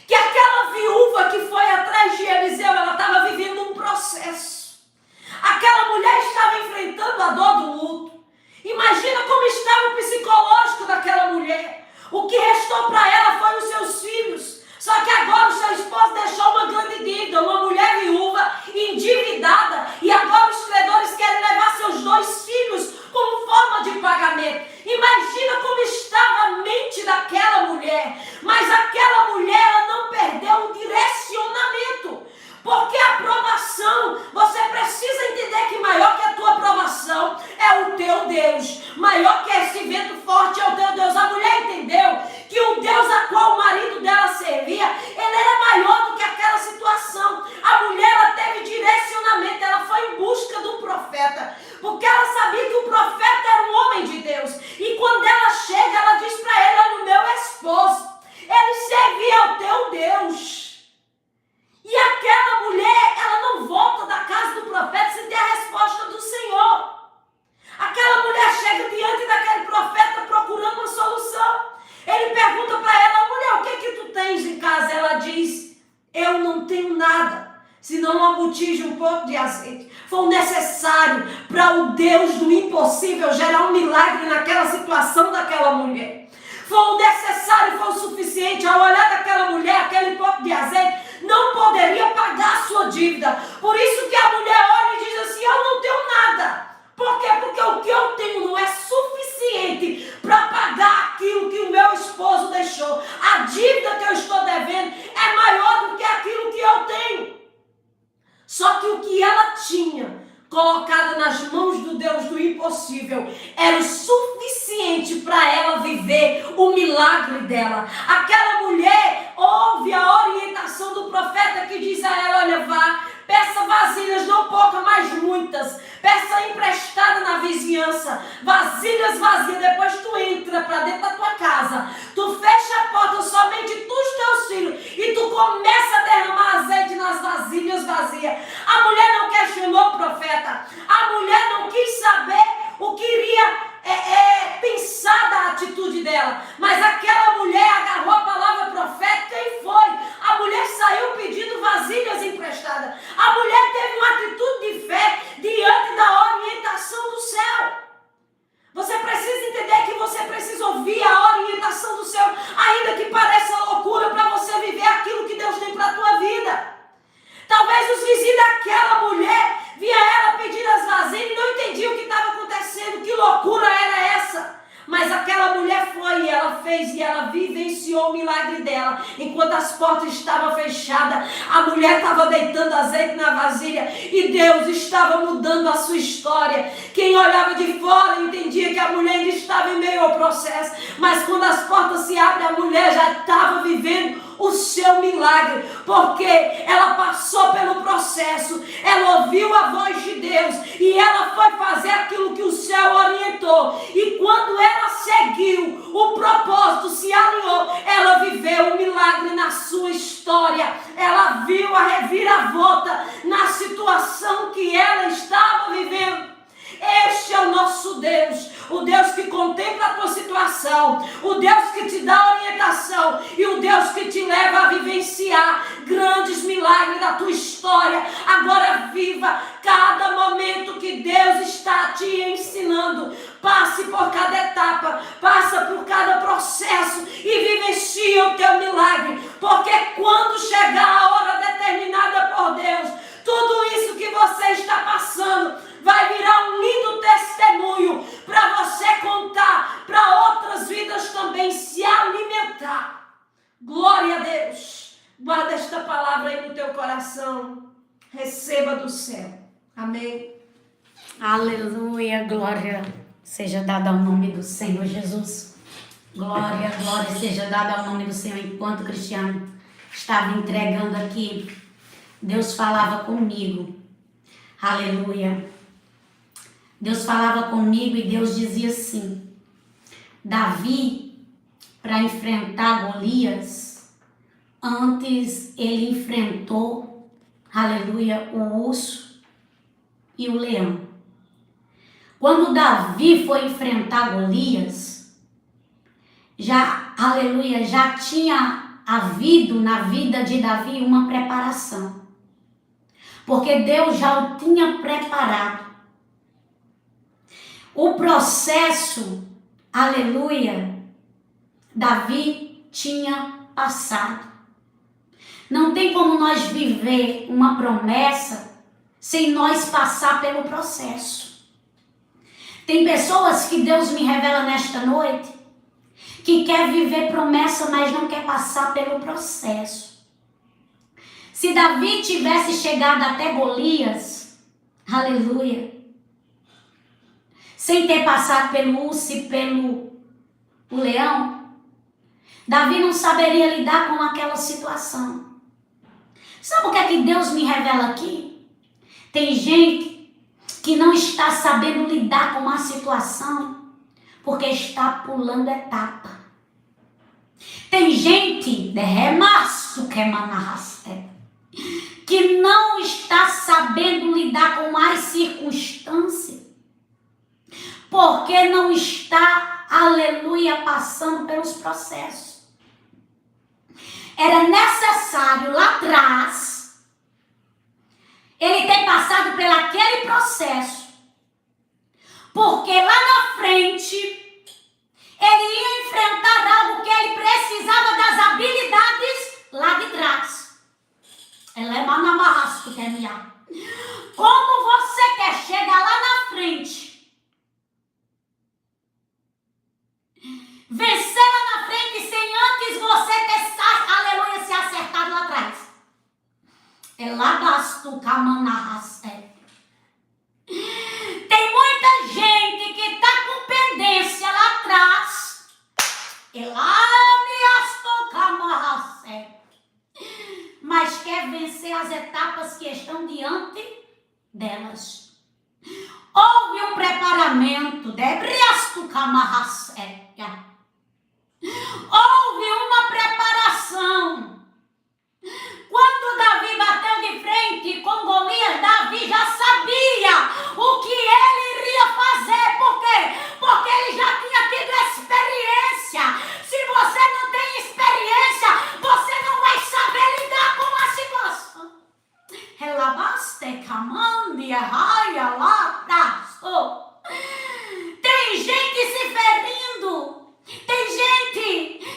que aquela viúva que foi atrás de Eliseu, ela estava vivendo um processo. Aquela mulher estava enfrentando a dor do luto. Imagina como estava o psicológico daquela mulher. O que restou para ela foram os seus filhos. Só que agora o seu esposo deixou uma grande dívida, uma mulher viúva, endividada. E agora os credores querem levar seus 2 filhos como forma de pagamento. Imagina como estava a mente daquela mulher. Mas aquela mulher, ela não perdeu o direcionamento. Porque a aprovação, você precisa entender que maior que a tua aprovação é o botija, um pouco de azeite. Foi o necessário para o Deus do impossível gerar um milagre naquela situação daquela mulher. Foi o necessário, foi o suficiente. Ao olhar daquela mulher, aquele pouco de azeite não poderia pagar a sua dívida. Por isso que a mulher olha e diz assim: eu não tenho nada. Por quê? Porque o que eu tenho não é suficiente para pagar aquilo que o meu esposo deixou. A dívida que eu estou devendo é maior do que aquilo que eu tenho. Só que o que ela tinha colocado nas mãos do Deus do impossível era o suficiente para ela viver o milagre dela. Aquela mulher ouve a orientação do profeta que diz a ela: olha, vá, peça vasilhas, não pouca, mas muitas. Peça emprestada na vizinhança, vasilhas vazias. Depois tu entra para dentro da tua casa, tu fecha a porta, somente tu e os teus filhos, e tu começa a derramar azeite nas vasilhas vazias. A mulher não questionou o profeta, a mulher não quis saber o que iria pensar da atitude dela, mas aquela mulher agarrou a palavra profética e foi. A mulher saiu pedindo vasilhas emprestadas. A mulher teve uma atitude de fé diante da orientação do céu. Você precisa entender que você precisa ouvir a orientação do céu, ainda que pareça loucura, para você viver aquilo que Deus tem para a tua vida. Talvez os vizinhos daquela mulher via ela pedindo as vasilhas e não entendiam o que estava acontecendo, que loucura era essa. Mas aquela mulher foi e ela fez e ela vivenciou o milagre dela. Enquanto as portas estavam fechadas, a mulher estava deitando azeite na vasilha e Deus estava mudando a sua história. Quem olhava de fora entendia que a mulher ainda estava em meio ao processo, mas quando as portas se abrem, a mulher já estava vivendo o seu milagre, porque ela passou pelo processo, ela ouviu a voz de Deus e ela foi fazer aquilo que o céu orientou. E quando ela seguiu o propósito, se alinhou, ela viveu um milagre na sua história. Ela viu a reviravolta na situação que ela estava vivendo. Este é o nosso Deus, o Deus que contempla a tua situação, o Deus que te dá orientação e o Deus que te leva a vivenciar grandes milagres da tua história. Agora viva cada momento que Deus está te ensinando. Passe por cada etapa, passa por cada processo e vivencia o teu milagre, porque quando chegar a hora determinada por Deus, tudo isso que você está passando vai virar um lindo testemunho para você contar para outras vidas também, se alimentar. Glória a Deus. Guarda esta palavra aí no teu coração. Receba do céu. Amém. Aleluia, glória seja dada ao nome do Senhor Jesus. Glória seja dada ao nome do Senhor. Enquanto o Cristiano estava entregando aqui, Deus falava comigo. Aleluia. Deus falava comigo e Deus dizia assim: Davi, para enfrentar Golias, antes ele enfrentou, aleluia, o urso e o leão. Quando Davi foi enfrentar Golias, aleluia, já tinha havido na vida de Davi uma preparação, porque Deus já o tinha preparado. O processo, aleluia, Davi tinha passado. Não tem como nós viver uma promessa sem nós passar pelo processo. Tem pessoas que Deus me revela nesta noite que quer viver promessa, mas não quer passar pelo processo. Se Davi tivesse chegado até Golias, aleluia, sem ter passado pelo urso e pelo leão, Davi não saberia lidar com aquela situação. Sabe o que é que Deus me revela aqui? Tem gente que não está sabendo lidar com uma situação porque está pulando etapa. Tem gente, que não está sabendo lidar com as circunstâncias porque não está, aleluia, passando pelos processos. Era necessário lá atrás ele tem passado por aquele processo, porque lá na frente ele ia enfrentar algo que ele precisava das habilidades lá de trás. Ela é manamarrasco, como você quer chegar lá na frente, vencer lá na frente sem antes você ter, aleluia, se acertado lá atrás? Ela bastu camanarrasé. Tem muita gente que está com pendência lá atrás. Ela me astou camanarrasé. Mas quer vencer as etapas que estão diante delas. Houve um preparamento, debriastu camarrasé. Houve uma preparação. Quando Davi bateu de frente com Golias, Davi já sabia o que ele iria fazer. Por quê? Porque ele já tinha tido experiência. Se você não tem experiência, você não vai saber lidar com a situação. Relabaste camandia raia lá prazo. Tem gente se ferindo. Tem gente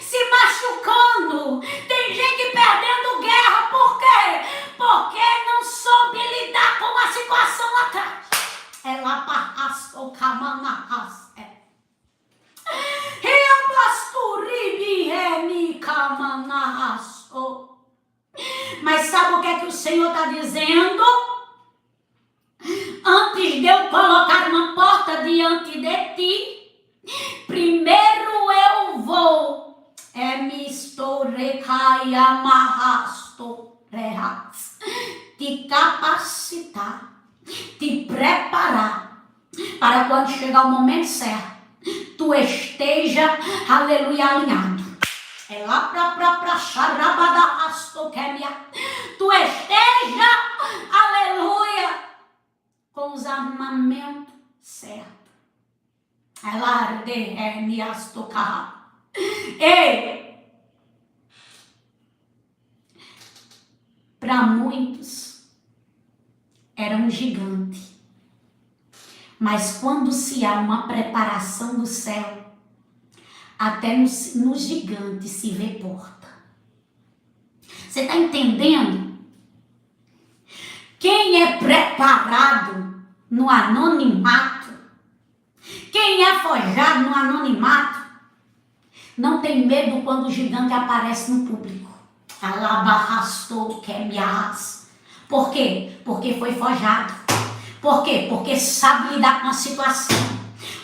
se machucando. Tem gente perdendo guerra. Por quê? Porque não soube lidar com a situação lá atrás. Ela parrasou camanarras. Eu pasturibi remi camanarrasou. Mas sabe o que é que o Senhor está dizendo? Antes de eu colocar uma porta diante de ti, primeiro eu vou me te capacitar, te preparar para quando chegar o momento certo, tu esteja, aleluia, alinhado. É lá pra xarabada astoquemia. Tu esteja, aleluia, com os armamentos certos. É lá de me astocar. Ei, para muitos era um gigante. Mas quando se há uma preparação do céu, até no gigante se vê porta. Você está entendendo? Quem é preparado no anonimato, quem é forjado no anonimato, não tem medo quando o gigante aparece no público. Alabarrastou que me arras. Por quê? Porque foi forjado. Por quê? Porque sabe lidar com a situação.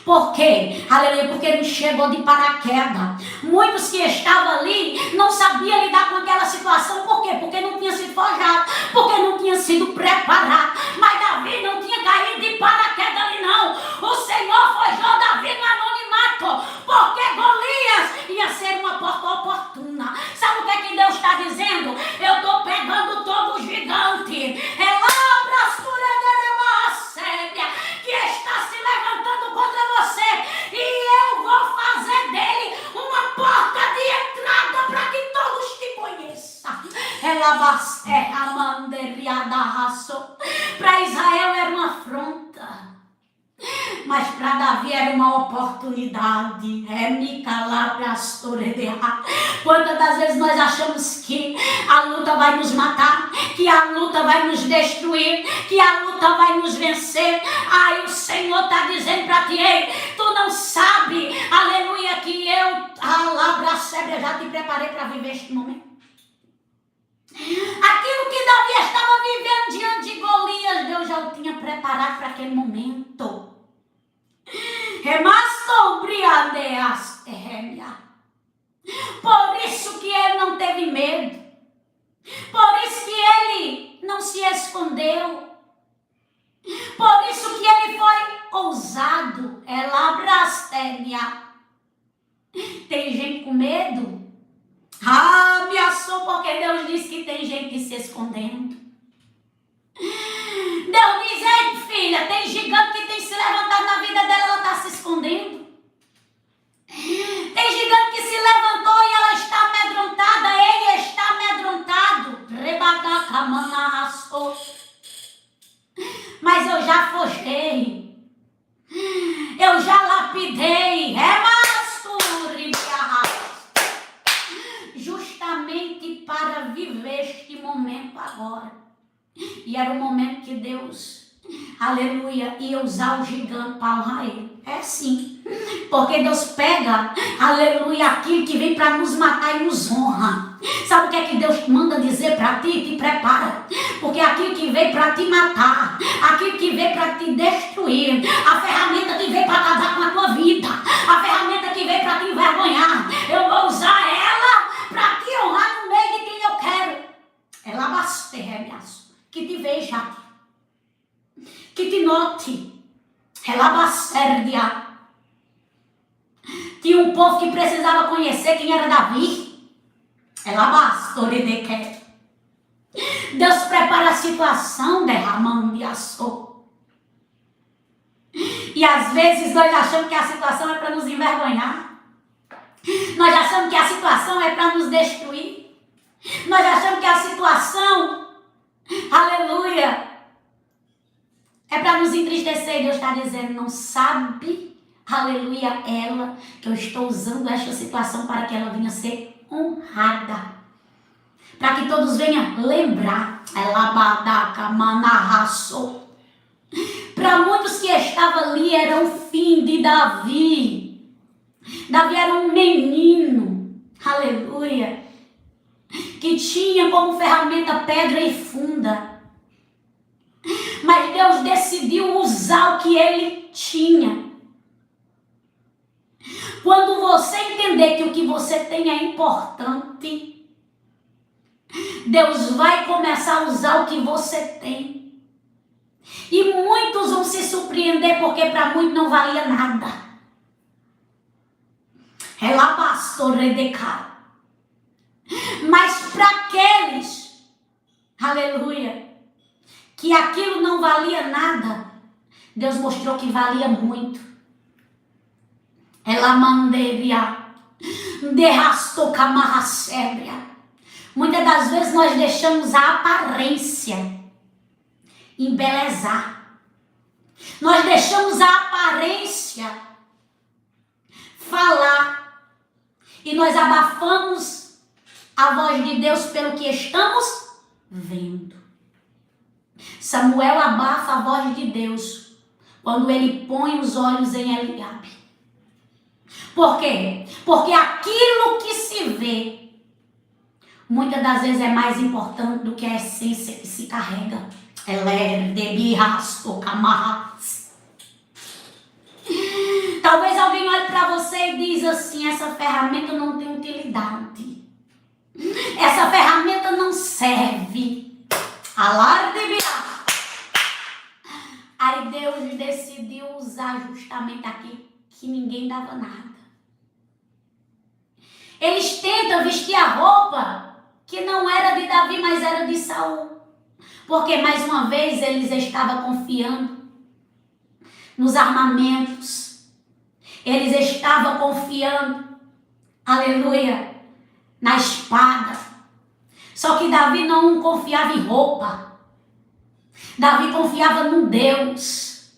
Por quê? Aleluia, porque não chegou de paraquedas. Muitos que estavam ali não sabiam lidar com aquela situação. Por quê? Porque não tinha sido forjado, porque não tinha sido preparado. Mas Davi não tinha caído de paraquedas ali não. O Senhor forjou Davi no anonimato, porque Golias ia ser uma porta oportuna. Sabe o que é que Deus está dizendo? Eu estou pegando todo o gigante. É lá que está se levantando contra você, e eu vou fazer dele uma porta de entrada para que todos te conheçam. Ela basterra a manderiada raço. Para Israel era uma afronta, mas para Davi era uma oportunidade. Quantas das vezes nós achamos que a luta vai nos matar, que a luta vai nos destruir, que a luta vai nos vencer? Aí o Senhor está dizendo para ti: ei, tu não sabe, aleluia, que eu, já te preparei para viver este momento. Aquilo que Davi estava vivendo diante de Golias, Deus já o tinha preparado para aquele momento. Por isso que ele não teve medo. Por isso que ele não se escondeu. Por isso que ele foi ousado. Tem gente com medo? Me assou porque Deus disse que tem gente se escondendo. Deus diz: ei, filha, tem gigante que tem se levantado na vida dela, ela está se escondendo. Tem gigante que se levantou e ela está amedrontada, ele está amedrontado. o momento que Deus, aleluia, ia usar o gigante para honrar ele. É sim. Porque Deus pega, aleluia, aquilo que vem para nos matar e nos honra. Sabe o que é que Deus manda dizer para ti? Te prepara. Porque aquilo que veio para te matar, aquilo que veio para te destruir, a ferramenta que veio para acabar com a tua vida, a ferramenta que veio para te envergonhar, eu vou usar ela para te honrar no meio de quem eu quero. Ela basta, que te veja, que te note. Ela basta. Tinha um povo que precisava conhecer quem era Davi. Ela basta. Deus prepara a situação derramando de açúcar. E às vezes nós achamos que a situação é para nos envergonhar. Nós achamos que a situação é para nos destruir. Nós achamos que a situação, aleluia, é para nos entristecer. E Deus está dizendo, não sabe, aleluia, ela, que eu estou usando esta situação para que ela venha ser honrada. Para que todos venham lembrar. Para muitos que estavam ali, era o fim de Davi. Davi era um menino, aleluia, que tinha como ferramenta pedra e funda. Mas Deus decidiu usar o que ele tinha. Quando você entender que o que você tem é importante, Deus vai começar a usar o que você tem. E muitos vão se surpreender, porque para muitos não valia nada. Ela pastor redecar. Mas para aqueles, aleluia, que aquilo não valia nada, Deus mostrou que valia muito. Ela manderia, derrastou camarracébria. Muitas das vezes nós deixamos a aparência embelezar. Nós deixamos a aparência falar. E nós abafamos a voz de Deus pelo que estamos vendo. Samuel abafa a voz de Deus quando ele põe os olhos em Eliabe. Por quê? Porque aquilo que se vê muitas das vezes é mais importante do que a essência que se carrega. Talvez alguém olhe para você e diz assim, essa ferramenta não tem utilidade. Essa ferramenta não serve. Aí Deus decidiu usar justamente aquilo que ninguém dava nada. Eles tentam vestir a roupa que não era de Davi, mas era de Saul. Porque, mais uma vez, eles estavam confiando nos armamentos. Eles estavam confiando, aleluia, na espada. Só que Davi não confiava em roupa. Davi confiava num Deus,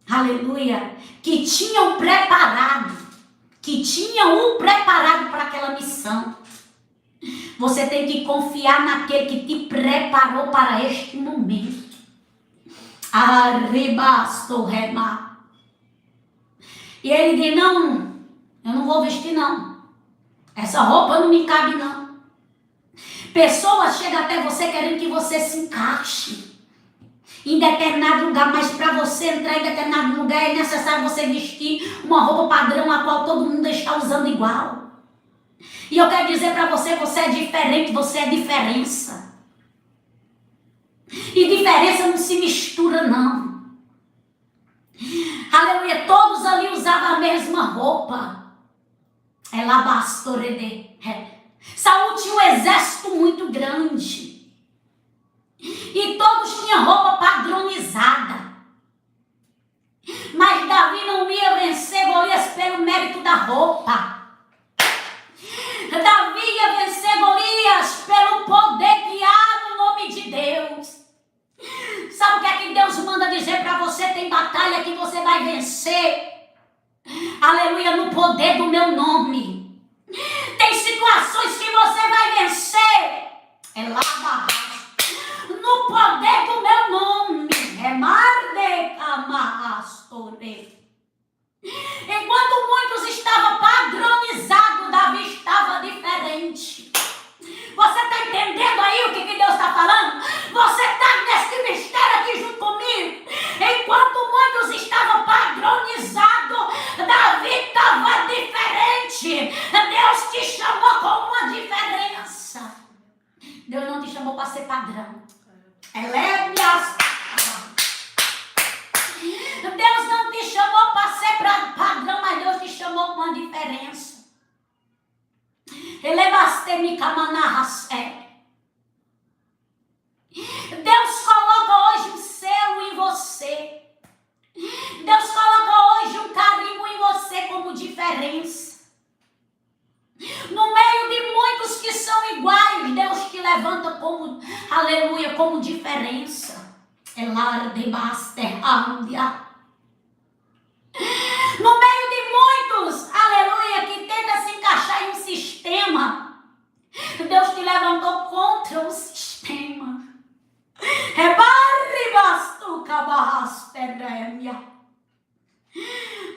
aleluia, que tinha o preparado. Para aquela missão. Você tem que confiar naquele que te preparou para este momento. E ele diz, não, eu não vou vestir não. Essa roupa não me cabe não. Pessoas chegam até você querendo que você se encaixe em determinado lugar, mas para você entrar em determinado lugar é necessário você vestir uma roupa padrão a qual todo mundo está usando igual. E eu quero dizer para você, você é diferente, você é diferença. E diferença não se mistura não. Aleluia, todos ali usavam a mesma roupa. Ela bastorede. Saul tinha um exército muito grande. E todos tinham roupa padronizada. Mas Davi não ia vencer Golias pelo mérito da roupa. Davi ia vencer Golias pelo poder que há no nome de Deus. Sabe o que é que Deus manda dizer para você? Tem batalha que você vai vencer. Aleluia, no poder do meu nome. Tem situações que você vai vencer. No poder do meu teu nome. Remarde Camarastore. Enquanto muitos estavam padronizados, Davi estava diferente. Você está entendendo aí o que Deus está falando? Você está nesse mistério aqui junto comigo? Enquanto muitos estavam padronizados, Davi estava diferente. Deus te chamou com uma diferença. Deus não te chamou para ser padrão. Deus não te chamou para ser padrão, mas Deus te chamou com uma diferença. Deus coloca hoje um selo em você. Deus coloca hoje um carimbo em você como diferença. No meio de muitos que são iguais, Deus te levanta como, aleluia, como diferença. No meio de muitos, aleluia, que tenta se encaixar em um sistema, Deus te levantou contra o sistema.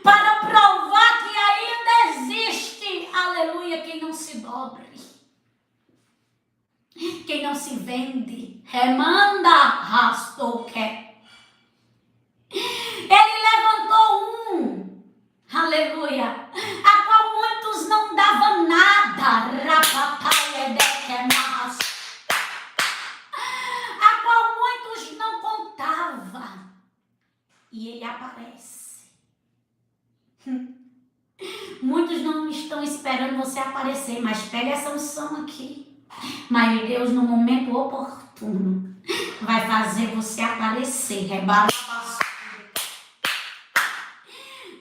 Para provar que ainda existe, aleluia, quem não se dobre, quem não se vende. Remanda rastoque. Ele levantou um, aleluia, a qual muitos não davam nada, a qual muitos não contavam, e ele aparece. Muitos não estão esperando você aparecer, mas pega essa unção aqui. Mas Deus, no momento oportuno, vai fazer você aparecer.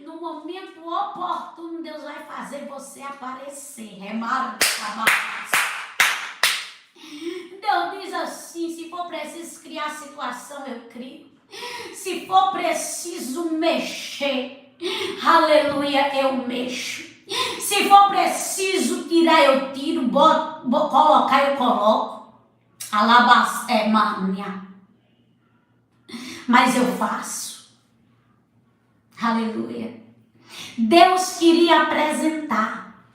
No momento oportuno, Deus vai fazer você aparecer. Deus diz assim: se for preciso criar situação, eu crio. Se for preciso mexer, aleluia, eu mexo. Se for preciso tirar, eu tiro. Colocar, eu coloco. Alabastemania. Mas eu faço. Aleluia. Deus queria apresentar.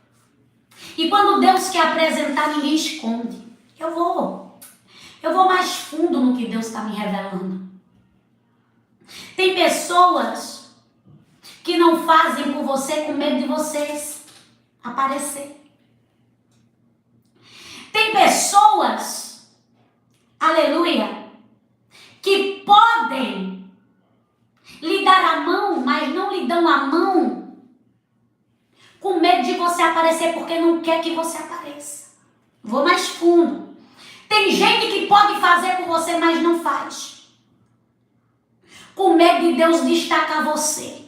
E quando Deus quer apresentar, ninguém esconde. Eu vou mais fundo no que Deus está me revelando. Tem pessoas que não fazem por você com medo de vocês aparecer. Tem pessoas, aleluia, que podem lhe dar a mão, mas não lhe dão a mão com medo de você aparecer, porque não quer que você apareça. Vou mais fundo. Tem gente que pode fazer por você, mas não faz, com medo de Deus destacar você.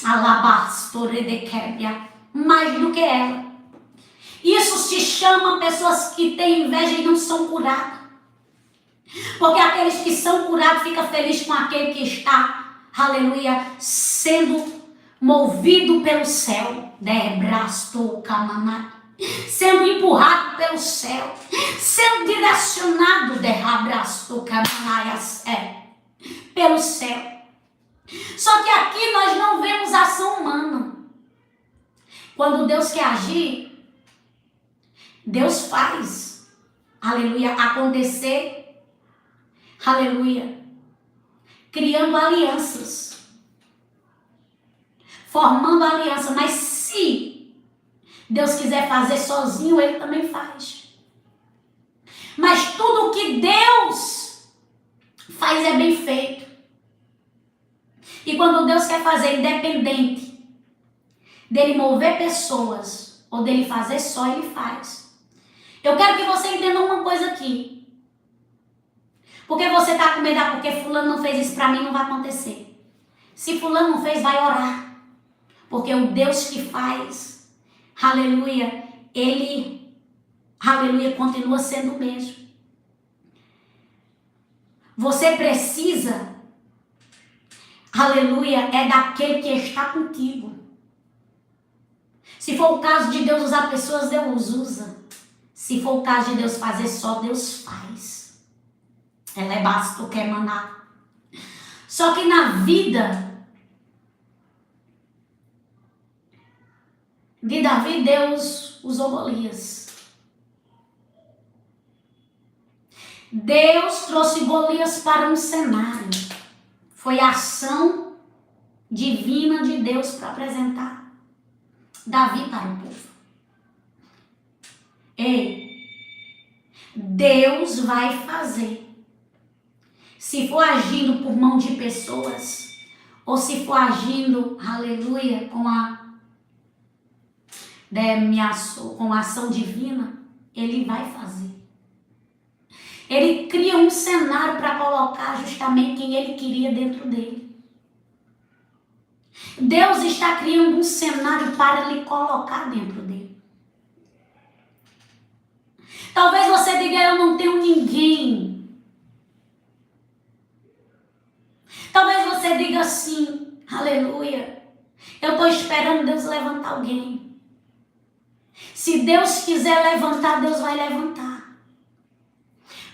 Alabastore de Kébia, mais do que ela. Isso se chama pessoas que têm inveja e não são curadas. Porque aqueles que são curados ficam felizes com aquele que está, aleluia, sendo movido pelo céu. Sendo empurrado pelo céu, sendo direcionado pelo céu. Só que aqui nós não vemos ação humana. Quando Deus quer agir, Deus faz, aleluia, acontecer, aleluia, criando alianças, formando aliança. Mas se Deus quiser fazer sozinho, Ele também faz. Mas tudo que Deus faz é bem feito. E quando Deus quer fazer, independente dele mover pessoas ou dele fazer só, Ele faz. Eu quero que você entenda uma coisa aqui. Porque você está com medo, porque fulano não fez isso para mim, não vai acontecer. Se fulano não fez, vai orar. Porque o Deus que faz, aleluia, Ele, aleluia, continua sendo o mesmo. Você precisa, aleluia, é daquele que está contigo. Se for o caso de Deus usar pessoas, Deus usa. Se for o caso de Deus fazer só, Deus faz. Ela é basto que maná. Só que na vida de Davi, Deus usou Golias. Deus trouxe Golias para um cenário. Foi a ação divina de Deus para apresentar Davi para o povo. Ei, Deus vai fazer. Se for agindo por mão de pessoas, ou se for agindo, aleluia, com a ação divina, Ele vai fazer. Ele cria um cenário para colocar justamente quem Ele queria dentro dele. Deus está criando um cenário para lhe colocar dentro dele. Talvez você diga, eu não tenho ninguém. Talvez você diga assim, aleluia, eu estou esperando Deus levantar alguém. Se Deus quiser levantar, Deus vai levantar.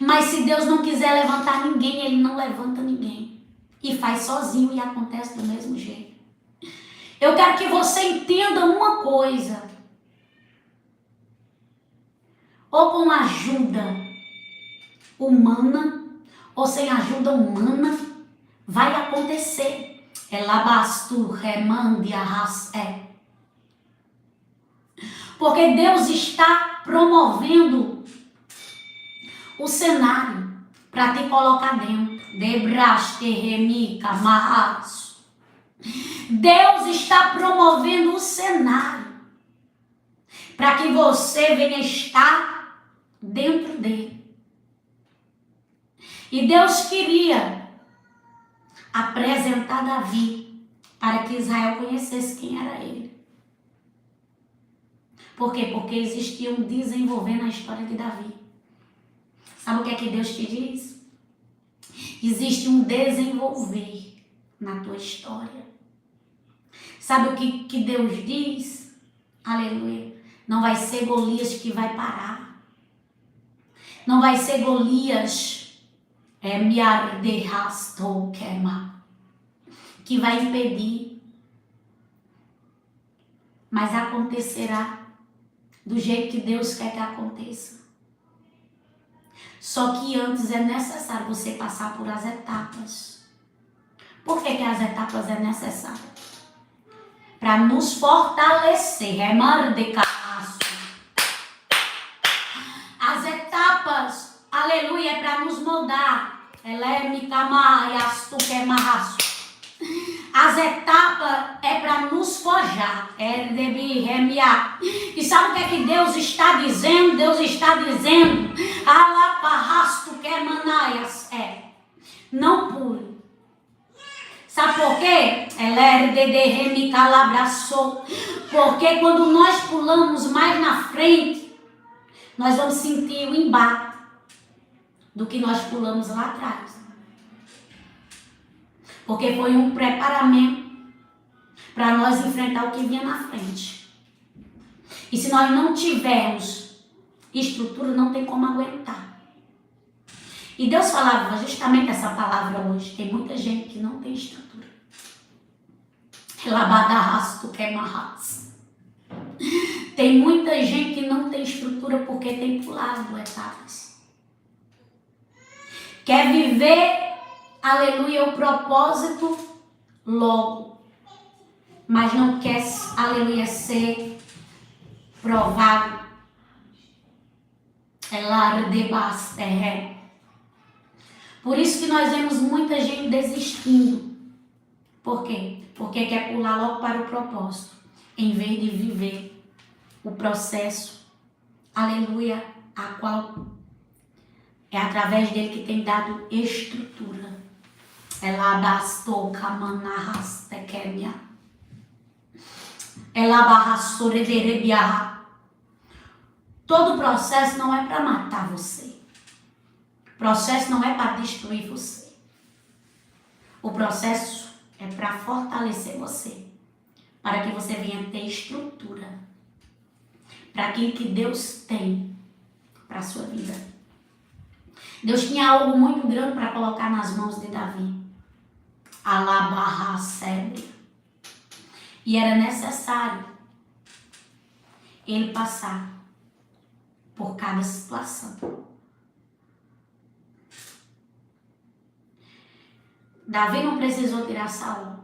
Mas se Deus não quiser levantar ninguém, Ele não levanta ninguém. E faz sozinho e acontece do mesmo jeito. Eu quero que você entenda uma coisa. Ou com ajuda humana, ou sem ajuda humana, vai acontecer. Porque Deus está promovendo o cenário para te colocar dentro. Deus está promovendo o cenário para que você venha estar dentro dele. E Deus queria apresentar Davi para que Israel conhecesse quem era ele. Por quê? Porque existia um desenvolver na história de Davi. Sabe o que é que Deus te diz? Existe um desenvolver na tua história. Sabe o que Deus diz? Aleluia. Não vai ser Golias que vai parar. Não vai ser Golias que vai impedir. Mas acontecerá do jeito que Deus quer que aconteça. Só que antes é necessário você passar por as etapas. Por que as etapas é necessário? Para nos fortalecer. As etapas, aleluia, é para nos moldar. As etapas é para nos forjar. E sabe o que é que Deus está dizendo? Deus está dizendo, não pule. Sabe por quê? Porque quando nós pulamos mais na frente, nós vamos sentir o embate do que nós pulamos lá atrás. Porque foi um preparamento para nós enfrentar o que vinha na frente. E se nós não tivermos estrutura, não tem como aguentar. E Deus falava justamente essa palavra hoje. Tem muita gente que não tem estrutura. Tem muita gente que não tem estrutura porque tem pulado etapas. Quer viver, aleluia, o propósito logo. Mas não quer, aleluia, ser provado. Por isso que nós vemos muita gente desistindo. Por quê? Porque quer pular logo para o propósito, em vez de viver o processo, aleluia, a qual é através dele que tem dado estrutura. Ela bastou camanarras tequemia. Ela barrassore derebiarra. Todo processo não é para matar você. O processo não é para destruir você. O processo é para fortalecer você. Para que você venha ter estrutura. Para aquilo que Deus tem para a sua vida. Deus tinha algo muito grande para colocar nas mãos de Davi. Alabarra Sebe. E era necessário ele passar por cada situação. Davi não precisou tirar Saul.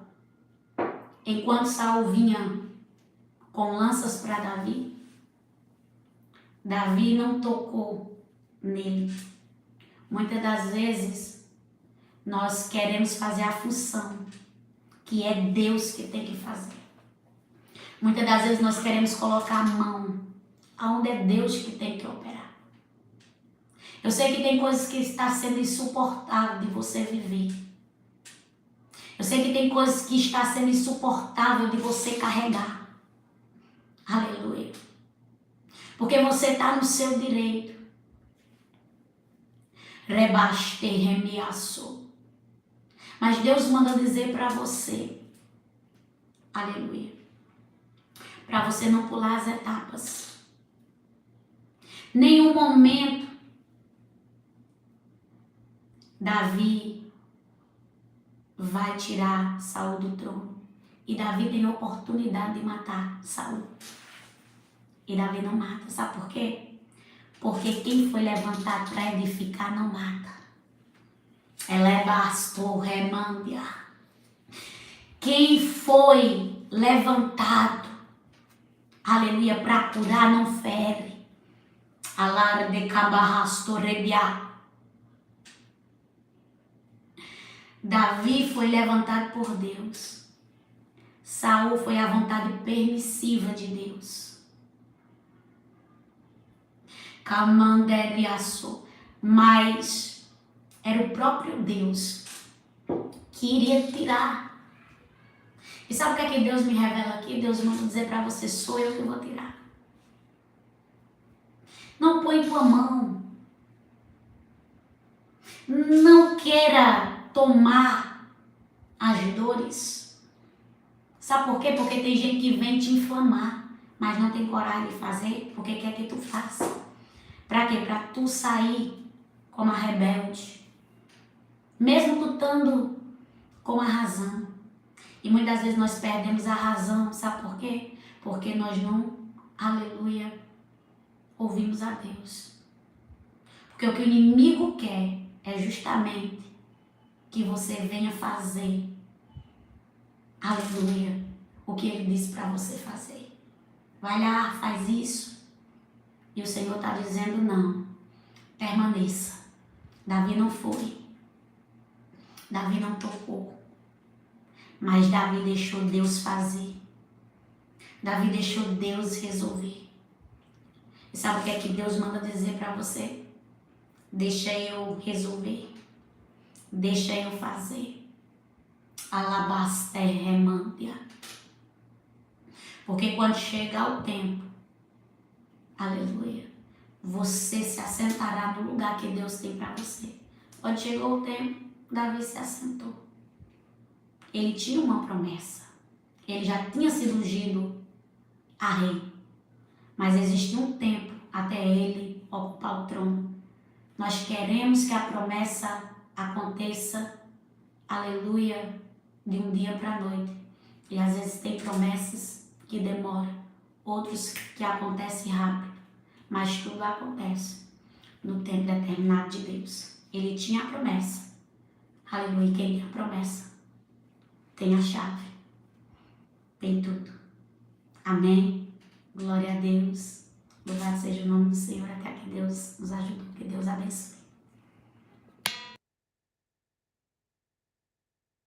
Enquanto Saul vinha com lanças para Davi, Davi não tocou nele. Muitas das vezes nós queremos fazer a função que é Deus que tem que fazer. Muitas das vezes nós queremos colocar a mão aonde é Deus que tem que operar. Eu sei que tem coisas que está sendo insuportável de você viver. Eu sei que tem coisas que está sendo insuportável de você carregar. Aleluia. Porque você está no seu direito. Rebaste remiaço. Mas Deus manda dizer para você, aleluia, para você não pular as etapas. Nenhum momento Davi vai tirar Saul do trono. E Davi tem a oportunidade de matar Saul. E Davi não mata. Sabe por quê? Porque quem foi levantado para edificar não mata. Elebasto remandia. Quem foi levantado, aleluia, para curar não fere. Alar de cabarrasto rebiá. Davi foi levantado por Deus. Saul foi a vontade permissiva de Deus. Camanderiaço. Mas era o próprio Deus que iria tirar. E sabe o que é que Deus me revela aqui? Deus manda dizer para você, sou eu que vou tirar. Não põe tua mão. Não queira tomar as dores. Sabe por quê? Porque tem gente que vem te inflamar, mas não tem coragem de fazer porque quer que tu faça. Para quê? Para tu sair como a rebelde. Mesmo tu estando com a razão. E muitas vezes nós perdemos a razão. Sabe por quê? Porque nós não, aleluia, ouvimos a Deus. Porque o que o inimigo quer é justamente que você venha fazer, aleluia, o que ele disse para você fazer. Vai lá, faz isso. E o Senhor está dizendo não, permaneça. Davi não foi. Davi não tocou. Mas Davi deixou Deus fazer. Davi deixou Deus resolver. E sabe o que é que Deus manda dizer para você? Deixa eu resolver. Deixa eu fazer. Alabaste remandia. Porque quando chegar o tempo, aleluia, você se assentará no lugar que Deus tem para você. Quando chegou o tempo, Davi se assentou. Ele tinha uma promessa. Ele já tinha sido ungido a rei. Mas existia um tempo até ele ocupar o trono. Nós queremos que a promessa aconteça, aleluia, de um dia para a noite. E às vezes tem promessas que demoram, outros que acontecem rápido. Mas tudo acontece no tempo determinado de Deus. Ele tinha a promessa. Aleluia, quem tem a promessa tem a chave, tem tudo. Amém? Glória a Deus. Louvado seja o nome do Senhor. Até que Deus nos ajude. Que Deus abençoe.